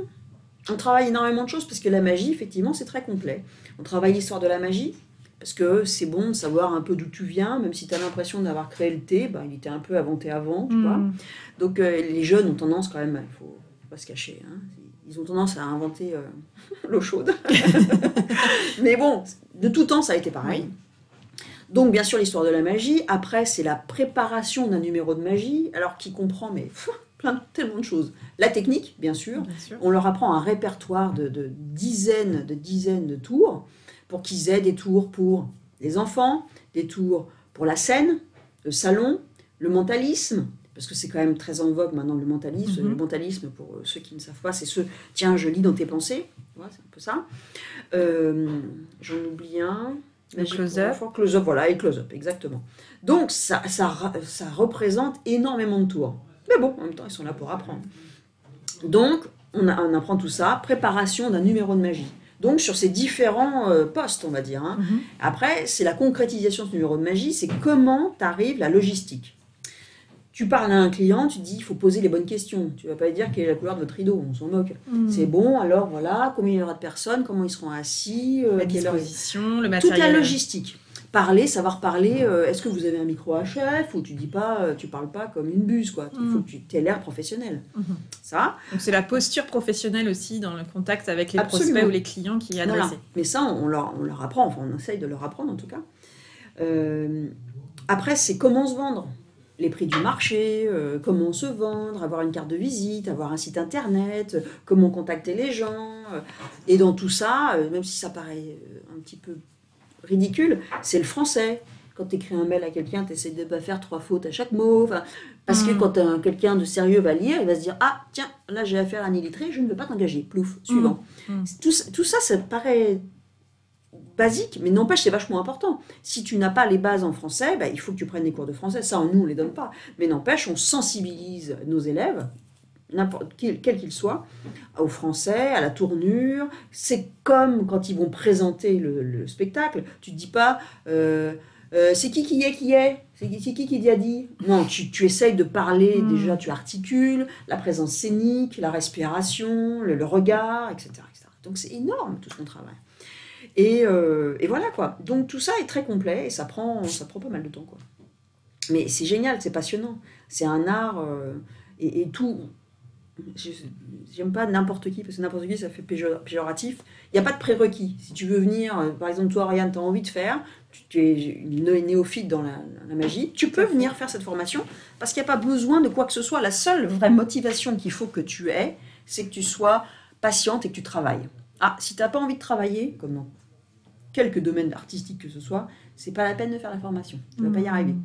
on travaille énormément de choses. Parce que la magie, effectivement, c'est très complet. On travaille l'histoire de la magie. Parce que c'est bon de savoir un peu d'où tu viens, même si tu as l'impression d'avoir créé le thé, il était un peu inventé avant, tu vois. Donc les jeunes ont tendance quand même, il faut pas se cacher, hein, ils ont tendance à inventer l'eau chaude. Mais bon, de tout temps, ça a été pareil. Donc bien sûr, l'histoire de la magie. Après, c'est la préparation d'un numéro de magie, alors qui comprend tellement de choses. La technique, bien sûr. On leur apprend un répertoire de dizaines de tours, pour qu'ils aient des tours pour les enfants, des tours pour la scène, le salon, le mentalisme, parce que c'est quand même très en vogue maintenant le mentalisme. Le mentalisme, pour ceux qui ne savent pas, c'est tiens, je lis dans tes pensées, c'est un peu ça. J'en oublie un. Le close-up. Close-up, voilà, et close-up, exactement. Donc ça représente énormément de tours. Mais bon, en même temps, ils sont là pour apprendre. Donc, on apprend tout ça, préparation d'un numéro de magie. Donc, sur ces différents postes, on va dire. Hein. Après, c'est la concrétisation de ce numéro de magie, c'est comment t'arrives la logistique. Tu parles à un client, tu dis, il faut poser les bonnes questions. Tu ne vas pas lui dire quelle est la couleur de votre rideau, on s'en moque. C'est bon, alors voilà, combien il y aura de personnes, comment ils seront assis, la disposition, le matériel. Toute la logistique. Savoir parler, est-ce que vous avez un micro HF ou tu parles pas comme une buse, quoi. Il faut que tu aies l'air professionnel. Ça. Donc c'est la posture professionnelle aussi dans le contact avec les prospects ou les clients qui est adressée. Voilà. Mais ça, on leur apprend, enfin on essaye de leur apprendre en tout cas. Après, c'est comment se vendre. les prix du marché, comment se vendre, avoir une carte de visite, avoir un site internet, comment contacter les gens. Et dans tout ça, même si ça paraît un petit peu ridicule, c'est le français. Quand tu écris un mail à quelqu'un, tu essaies de ne pas faire 3 fautes à chaque mot. Parce que quand quelqu'un de sérieux va lire, il va se dire « Ah, tiens, là j'ai affaire à un illettré, je ne veux pas t'engager. » Plouf, suivant. Tout ça, ça paraît basique, mais n'empêche, c'est vachement important. Si tu n'as pas les bases en français, bah, il faut que tu prennes des cours de français. Ça, nous, on ne les donne pas. Mais n'empêche, on sensibilise nos élèves, quels qu'ils soient, au français, à la tournure. C'est comme quand ils vont présenter le spectacle. Tu ne te dis pas c'est qui est c'est qui a dit. Non, tu essayes de parler, déjà, tu articules, la présence scénique, la respiration, le regard, etc., etc. Donc c'est énorme tout ce qu'on travaille. Et voilà quoi. Donc tout ça est très complet et ça prend pas mal de temps quoi. Mais c'est génial, c'est passionnant. C'est un art et tout. J'aime pas n'importe qui parce que n'importe qui ça fait péjoratif. Il n'y a pas de prérequis. Si tu veux venir, par exemple toi Ariane, tu as envie de faire, tu es une néophyte dans la magie, tu peux venir faire cette formation parce qu'il n'y a pas besoin de quoi que ce soit. La seule vraie motivation qu'il faut que tu aies, c'est que tu sois patiente et que tu travailles. Ah, si tu n'as pas envie de travailler, comme dans quelques domaines artistiques que ce soit, c'est pas la peine de faire la formation. Tu ne vas pas y arriver.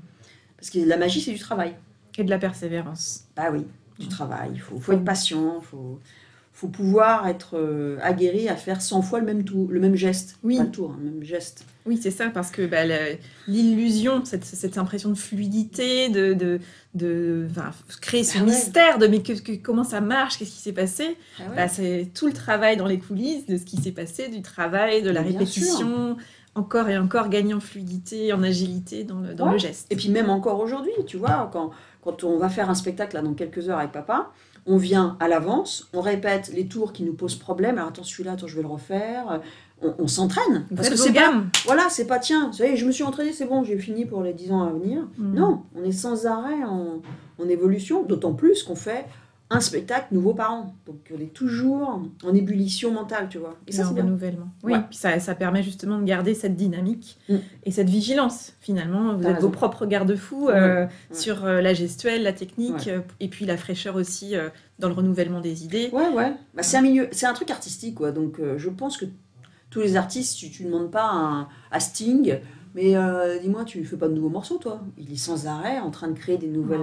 Parce que la magie, c'est du travail. Et de la persévérance. Bah oui, du travail. Il faut être patient, faut pouvoir être aguerri à faire 100 fois le même geste. Oui. Pas le tour, le même geste. Oui, c'est ça, parce que l'illusion, cette impression de fluidité, de créer ce mystère de mais comment ça marche, qu'est-ce qui s'est passé, c'est tout le travail dans les coulisses de ce qui s'est passé, du travail, de la répétition, encore et encore gagner en fluidité, en agilité dans le geste. Et puis même encore aujourd'hui, tu vois, quand on va faire un spectacle là, dans quelques heures avec papa, on vient à l'avance, on répète les tours qui nous posent problème. Alors attends, celui-là, je vais le refaire. On s'entraîne. Parce que c'est pas, c'est pas tiens, vous savez, je me suis entraînée, c'est bon, j'ai fini pour les 10 ans à venir. Non, on est sans arrêt en évolution, d'autant plus qu'on fait un spectacle nouveau par an. Donc on est toujours en ébullition mentale, tu vois. Et ça, c'est bien. Renouvellement. Oui, puis ça permet justement de garder cette dynamique et cette vigilance, finalement. Vous êtes vos propres garde-fous sur la gestuelle, la technique, et puis la fraîcheur aussi dans le renouvellement des idées. Ouais. Bah, c'est un truc artistique, quoi. Donc je pense que tous les artistes, tu ne demandes pas à Sting, mais dis-moi, tu ne fais pas de nouveaux morceaux, toi. Il est sans arrêt en train de créer des nouveaux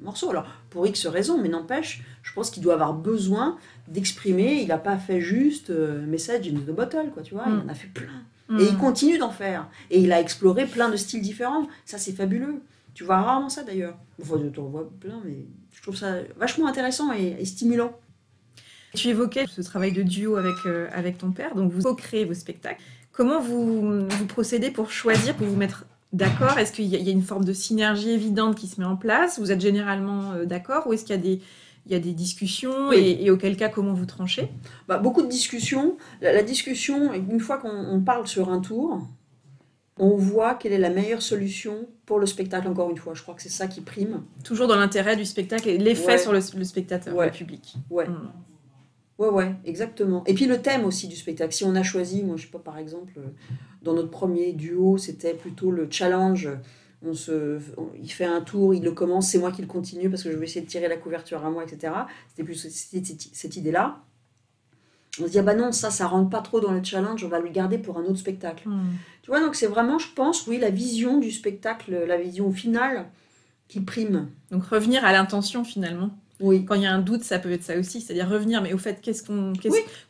morceaux. Alors, pour X raisons, mais n'empêche, je pense qu'il doit avoir besoin d'exprimer. Il n'a pas fait juste Message in the Bottle, quoi, tu vois. Il en a fait plein. Et il continue d'en faire. Et il a exploré plein de styles différents. Ça, c'est fabuleux. Tu vois rarement ça, d'ailleurs. Enfin, tu en vois plein, mais je trouve ça vachement intéressant et stimulant. Tu évoquais ce travail de duo avec ton père, donc vous co-créez vos spectacles. Comment vous procédez pour choisir, pour vous mettre d'accord? Est-ce qu'il y a une forme de synergie évidente qui se met en place? Vous êtes généralement d'accord? Ou est-ce qu'il y a des discussions et auquel cas, comment vous tranchez? Beaucoup de discussions. La discussion, une fois qu'on parle sur un tour, on voit quelle est la meilleure solution pour le spectacle, encore une fois. Je crois que c'est ça qui prime. Toujours dans l'intérêt du spectacle et l'effet sur le spectateur, le public. Ouais, exactement. Et puis le thème aussi du spectacle. Si on a choisi, moi je sais pas, par exemple, dans notre premier duo, c'était plutôt le challenge. Il fait un tour, il le commence, c'est moi qui le continue parce que je vais essayer de tirer la couverture à moi, etc. C'était plus cette idée-là. On se dit, non, ça rentre pas trop dans le challenge, on va le garder pour un autre spectacle. Tu vois, donc c'est vraiment, je pense, la vision du spectacle, la vision finale qui prime. Donc revenir à l'intention finalement. Oui. Quand il y a un doute, ça peut être ça aussi, c'est-à-dire revenir, mais au fait,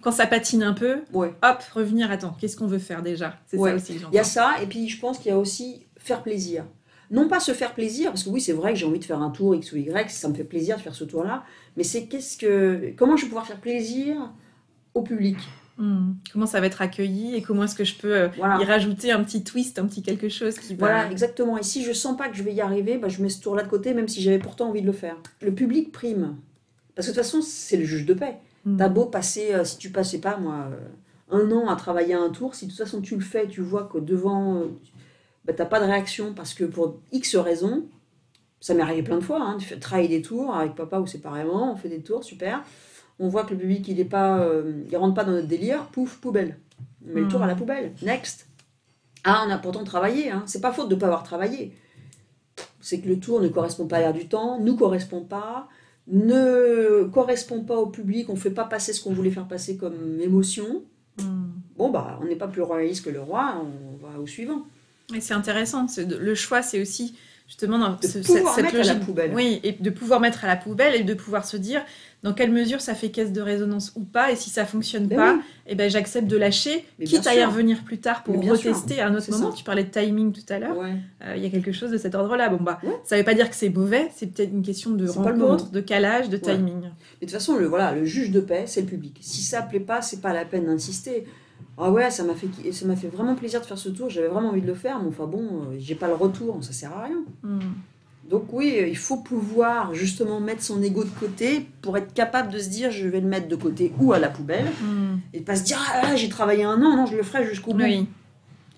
quand ça patine un peu, hop, revenir, attends, qu'est-ce qu'on veut faire déjà? C'est ça aussi que j'entends. Il y a ça, et puis je pense qu'il y a aussi faire plaisir. Non pas se faire plaisir, parce que oui, c'est vrai que j'ai envie de faire un tour X ou Y, ça me fait plaisir de faire ce tour-là, mais c'est comment je vais pouvoir faire plaisir au public? Comment ça va être accueilli et comment est-ce que je peux y rajouter un petit twist, un petit quelque chose qui va... Voilà, exactement. Et si je sens pas que je vais y arriver, je mets ce tour-là de côté, même si j'avais pourtant envie de le faire. Le public prime. Parce que de toute façon, c'est le juge de paix. T'as beau passer, si tu passais pas, moi, 1 an à travailler un tour, si de toute façon tu le fais, tu vois que devant, t'as pas de réaction parce que pour X raisons, ça m'est arrivé plein de fois, de travailler des tours avec papa ou séparément, on fait des tours, super. On voit que le public, il rentre pas dans notre délire, pouf, poubelle. On met le tour à la poubelle. Next. Ah, on a pourtant travaillé. C'est pas faute de pas avoir travaillé. c'est que le tour ne correspond pas à l'air du temps, nous correspond pas, ne correspond pas au public, on ne fait pas passer ce qu'on voulait faire passer comme émotion. Bon, bah, on n'est pas plus royaliste que le roi, on va au suivant. Et c'est intéressant, le choix, c'est aussi justement dans De pouvoir mettre à la poubelle. Oui, et de pouvoir mettre à la poubelle et de pouvoir se dire dans quelle mesure ça fait caisse de résonance ou pas, et si ça fonctionne pas, oui. et ben j'accepte de lâcher, Mais quitte à y revenir plus tard pour retester sûr. à un autre C'est moment. ça. Tu parlais de timing tout à l'heure, Ouais. il y a quelque chose de cet ordre-là. Bon, bah, Ouais. ça veut pas dire que c'est mauvais, c'est peut-être une question de C'est pas le rencontre, moment. de calage, de timing. Mais de toute façon, le juge de paix, c'est le public. Si ça plaît pas, c'est pas la peine d'insister. Ah ouais, ça m'a fait vraiment plaisir de faire ce tour, j'avais vraiment envie de le faire, mais enfin bon, j'ai pas le retour, ça sert à rien. Donc oui, il faut pouvoir justement mettre son ego de côté pour être capable de se dire je vais le mettre de côté ou à la poubelle et pas se dire ah j'ai travaillé un an, non je le ferai jusqu'au bout. Oui.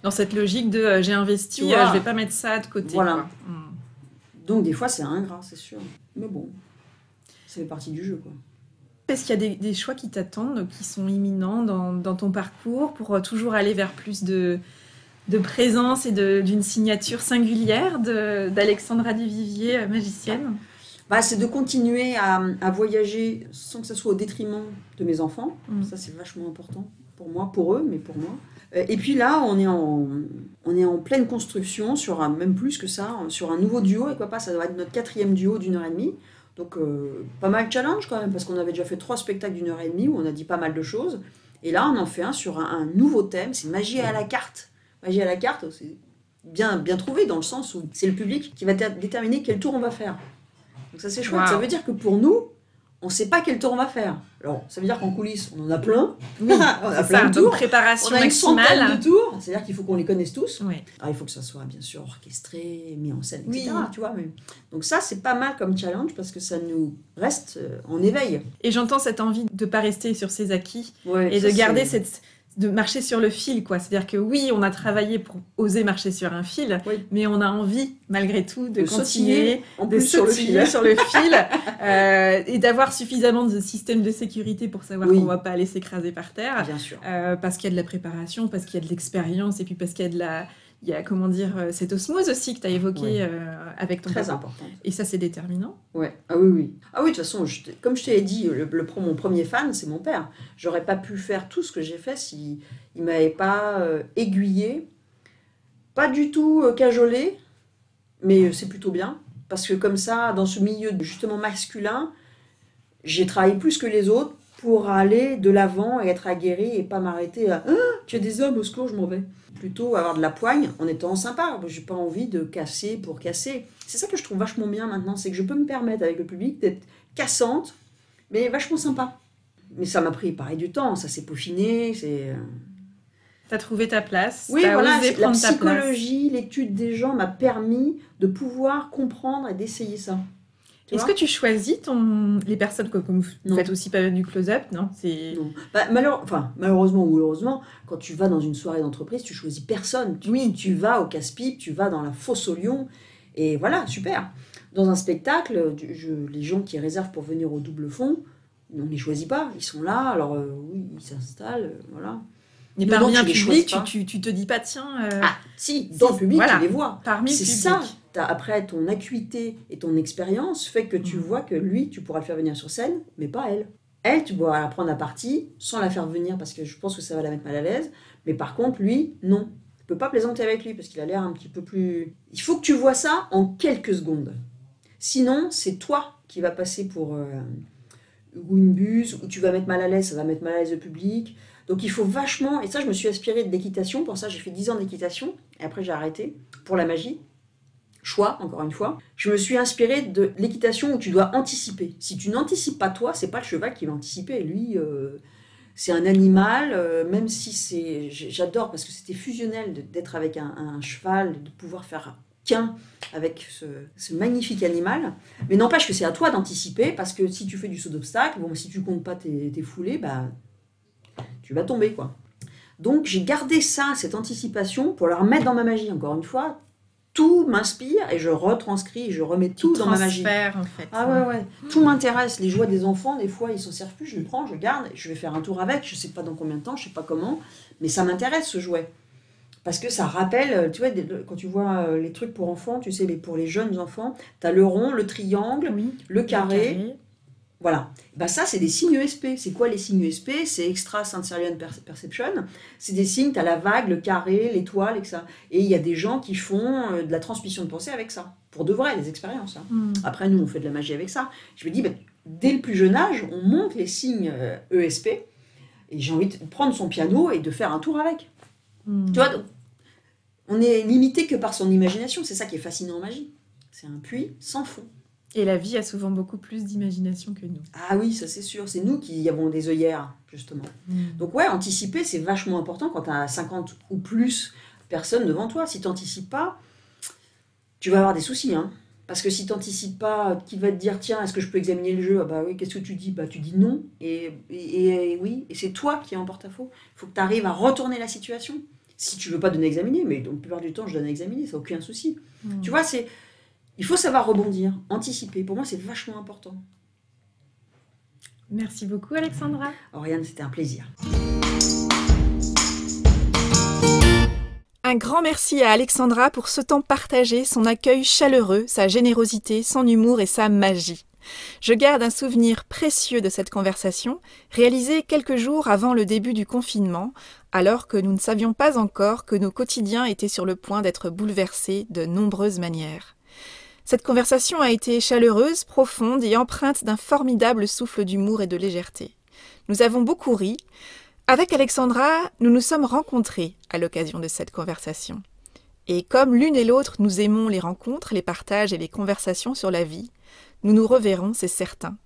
Dans cette logique de j'ai investi, je vais pas mettre ça de côté. Voilà. Quoi. Donc des fois c'est ingrat, c'est sûr. Mais bon, ça fait partie du jeu quoi. Est-ce qu'il y a des choix qui t'attendent, qui sont imminents dans ton parcours pour toujours aller vers plus de présence et d'une signature singulière d'Alexandra Duvivier, magicienne? Bah, c'est de continuer à voyager sans que ça soit au détriment de mes enfants. Ça, c'est vachement important pour moi, pour eux, mais pour moi. Et puis là, on est en pleine construction, même plus que ça, sur un nouveau duo. Et quoi pas, ça doit être notre 4e duo d'1h30. Donc, pas mal de challenge quand même, parce qu'on avait déjà fait 3 spectacles d'1h30 où on a dit pas mal de choses. Et là, on en fait un sur un nouveau thème, c'est magie à la carte. Magie à la carte, c'est bien trouvé dans le sens où c'est le public qui va déterminer quel tour on va faire. Donc ça c'est chouette, ça veut dire que pour nous, on ne sait pas quel tour on va faire. Alors ça veut dire qu'en coulisses, on en a plein. Oui, on a plein de donc tours. préparation On a une maximale. centaine de tours, c'est-à-dire qu'il faut qu'on les connaisse tous. Oui. Alors il faut que ça soit bien sûr orchestré, mis en scène, etc. Oui. Tu vois, mais... Donc ça c'est pas mal comme challenge parce que ça nous reste en éveil. Et j'entends cette envie de ne pas rester sur ses acquis Ouais, et de garder de marcher sur le fil, quoi. C'est-à-dire que oui, on a travaillé pour oser marcher sur un fil, mais on a envie, malgré tout, de continuer, de sautiller sur le fil et d'avoir suffisamment de système de sécurité pour savoir qu'on ne va pas aller s'écraser par terre. Bien sûr. Parce qu'il y a de la préparation, parce qu'il y a de l'expérience, et puis parce qu'il y a cette osmose aussi que tu as évoquée avec ton papa. Très important. Et ça, c'est déterminant. Ouais. Ah oui. Ah oui, de toute façon, comme je te l'ai dit, mon premier fan, c'est mon père. J'aurais pas pu faire tout ce que j'ai fait s'il ne m'avait pas aiguillé, pas du tout cajolé, mais c'est plutôt bien. Parce que comme ça, dans ce milieu justement masculin, j'ai travaillé plus que les autres pour aller de l'avant et être aguerri et pas m'arrêter à « tu as des hommes, au secours, je m'en vais ». Plutôt avoir de la poigne en étant sympa. J'ai pas envie de casser pour casser. C'est ça que je trouve vachement bien maintenant, c'est que je peux me permettre avec le public d'être cassante, mais vachement sympa. Mais ça m'a pris pareil du temps, ça s'est peaufiné, T'as trouvé ta place. Oui, voilà, osé la prendre ta place. psychologie, l'étude des gens m'a permis de pouvoir comprendre et d'essayer ça. Est-ce que tu choisis les personnes comme vous faites aussi pas du close-up, non? Non. Bah, malheureusement ou heureusement, quand tu vas dans une soirée d'entreprise, tu choisis personne. Tu vas au casse-pipe, tu vas dans la fosse au lion, et voilà, super. Dans un spectacle, les gens qui réservent pour venir au double fond, on ne les choisit pas. Ils sont là, alors oui, ils s'installent, voilà. Mais parmi un public, tu te dis pas, tiens... Ah, si, dans le public, tu les vois. Parmi c'est le public. Ça. Après, ton acuité et ton expérience fait que tu vois que lui, tu pourras le faire venir sur scène, mais pas elle. Elle, tu pourras la prendre à partie sans la faire venir parce que je pense que ça va la mettre mal à l'aise. Mais par contre, lui, non. Tu peux pas plaisanter avec lui parce qu'il a l'air un petit peu plus... Il faut que tu vois ça en quelques secondes. Sinon, c'est toi qui vas passer pour une buse, ou tu vas mettre mal à l'aise, ça va mettre mal à l'aise le public. Donc il faut vachement... Et ça, je me suis inspirée de l'équitation. Pour ça, j'ai fait 10 ans d'équitation. Et après, j'ai arrêté pour la magie. Choix, encore une fois. Je me suis inspirée de l'équitation où tu dois anticiper. Si tu n'anticipes pas toi, c'est pas le cheval qui va anticiper. Lui, c'est un animal, même si c'est... J'adore parce que c'était fusionnel d'être avec un cheval, de pouvoir faire qu'un avec ce magnifique animal. Mais n'empêche que c'est à toi d'anticiper parce que si tu fais du saut d'obstacle, bon, si tu comptes pas tes foulées, bah, tu vas tomber, quoi. Donc j'ai gardé ça, cette anticipation, pour leur mettre dans ma magie, encore une fois. Tout m'inspire et je retranscris, je remets tout dans ma magie. En fait. Ah ouais. Tout m'intéresse. Les joies des enfants, des fois, ils s'en servent plus. Je le prends, je le garde, je vais faire un tour avec. Je sais pas dans combien de temps, je sais pas comment, mais ça m'intéresse ce jouet Parce que ça rappelle, tu vois, quand tu vois les trucs pour enfants, tu sais, pour les jeunes enfants, tu as le rond, le triangle, le carré. Voilà. Ben ça, c'est des signes ESP. C'est quoi les signes ESP? C'est Extra Sensorial Perception. C'est des signes, tu as la vague, le carré, l'étoile, et ça. Et il y a des gens qui font de la transmission de pensée avec ça. Pour de vrai, des expériences. Après, nous, on fait de la magie avec ça. Je me dis, dès le plus jeune âge, on monte les signes ESP. Et j'ai envie de prendre son piano et de faire un tour avec. Tu vois, donc, on est limité que par son imagination. C'est ça qui est fascinant en magie. C'est un puits sans fond. Et la vie a souvent beaucoup plus d'imagination que nous. Ah oui, ça c'est sûr. C'est nous qui avons des œillères, justement. Donc ouais, anticiper, c'est vachement important quand tu as 50 ou plus personnes devant toi. Si tu n'anticipes pas, tu vas avoir des soucis. Parce que si tu n'anticipes pas, qui va te dire, tiens, est-ce que je peux examiner le jeu? Ah bah oui, qu'est-ce que tu dis? Bah tu dis non. Et oui, et c'est toi qui es en porte-à-faux. Il faut que tu arrives à retourner la situation. Si tu veux pas donner à examiner, mais donc, la plupart du temps, je donne à examiner, ça n'a aucun souci. Tu vois, il faut savoir rebondir, anticiper. Pour moi, c'est vachement important. Merci beaucoup, Alexandra. Oriane, c'était un plaisir. Un grand merci à Alexandra pour ce temps partagé, son accueil chaleureux, sa générosité, son humour et sa magie. Je garde un souvenir précieux de cette conversation, réalisée quelques jours avant le début du confinement, alors que nous ne savions pas encore que nos quotidiens étaient sur le point d'être bouleversés de nombreuses manières. Cette conversation a été chaleureuse, profonde et empreinte d'un formidable souffle d'humour et de légèreté. Nous avons beaucoup ri. Avec Alexandra, nous nous sommes rencontrés à l'occasion de cette conversation. Et comme l'une et l'autre nous aimons les rencontres, les partages et les conversations sur la vie, nous nous reverrons, c'est certain.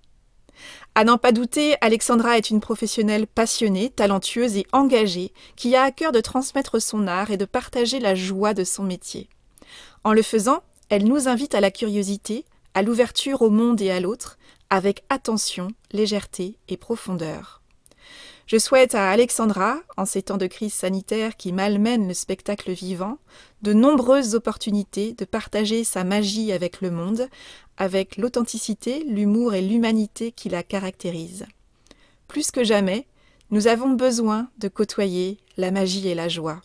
À n'en pas douter, Alexandra est une professionnelle passionnée, talentueuse et engagée qui a à cœur de transmettre son art et de partager la joie de son métier. En le faisant, elle nous invite à la curiosité, à l'ouverture au monde et à l'autre, avec attention, légèreté et profondeur. Je souhaite à Alexandra, en ces temps de crise sanitaire qui malmènent le spectacle vivant, de nombreuses opportunités de partager sa magie avec le monde, avec l'authenticité, l'humour et l'humanité qui la caractérisent. Plus que jamais, nous avons besoin de côtoyer la magie et la joie.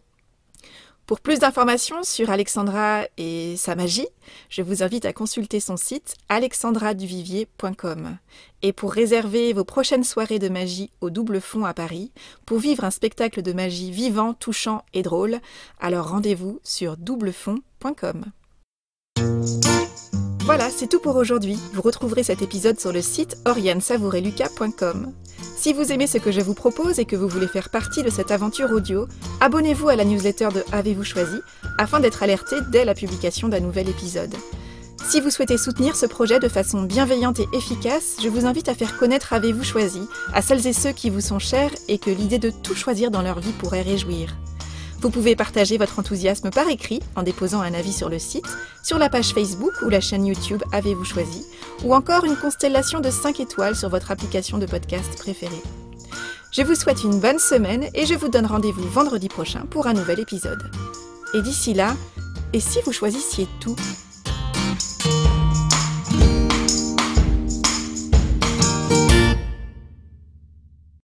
Pour plus d'informations sur Alexandra et sa magie, je vous invite à consulter son site alexandraduvivier.com. Et pour réserver vos prochaines soirées de magie au Double Fond à Paris, pour vivre un spectacle de magie vivant, touchant et drôle, alors rendez-vous sur doublefond.com. Voilà, c'est tout pour aujourd'hui. Vous retrouverez cet épisode sur le site orianesavoureluca.com. Si vous aimez ce que je vous propose et que vous voulez faire partie de cette aventure audio, abonnez-vous à la newsletter de Avez-vous choisi afin d'être alerté dès la publication d'un nouvel épisode. Si vous souhaitez soutenir ce projet de façon bienveillante et efficace, je vous invite à faire connaître Avez-vous choisi à celles et ceux qui vous sont chers et que l'idée de tout choisir dans leur vie pourrait réjouir. Vous pouvez partager votre enthousiasme par écrit en déposant un avis sur le site, sur la page Facebook ou la chaîne YouTube Avez-vous choisi, ou encore une constellation de 5 étoiles sur votre application de podcast préférée. Je vous souhaite une bonne semaine et je vous donne rendez-vous vendredi prochain pour un nouvel épisode. Et d'ici là, et si vous choisissiez tout ?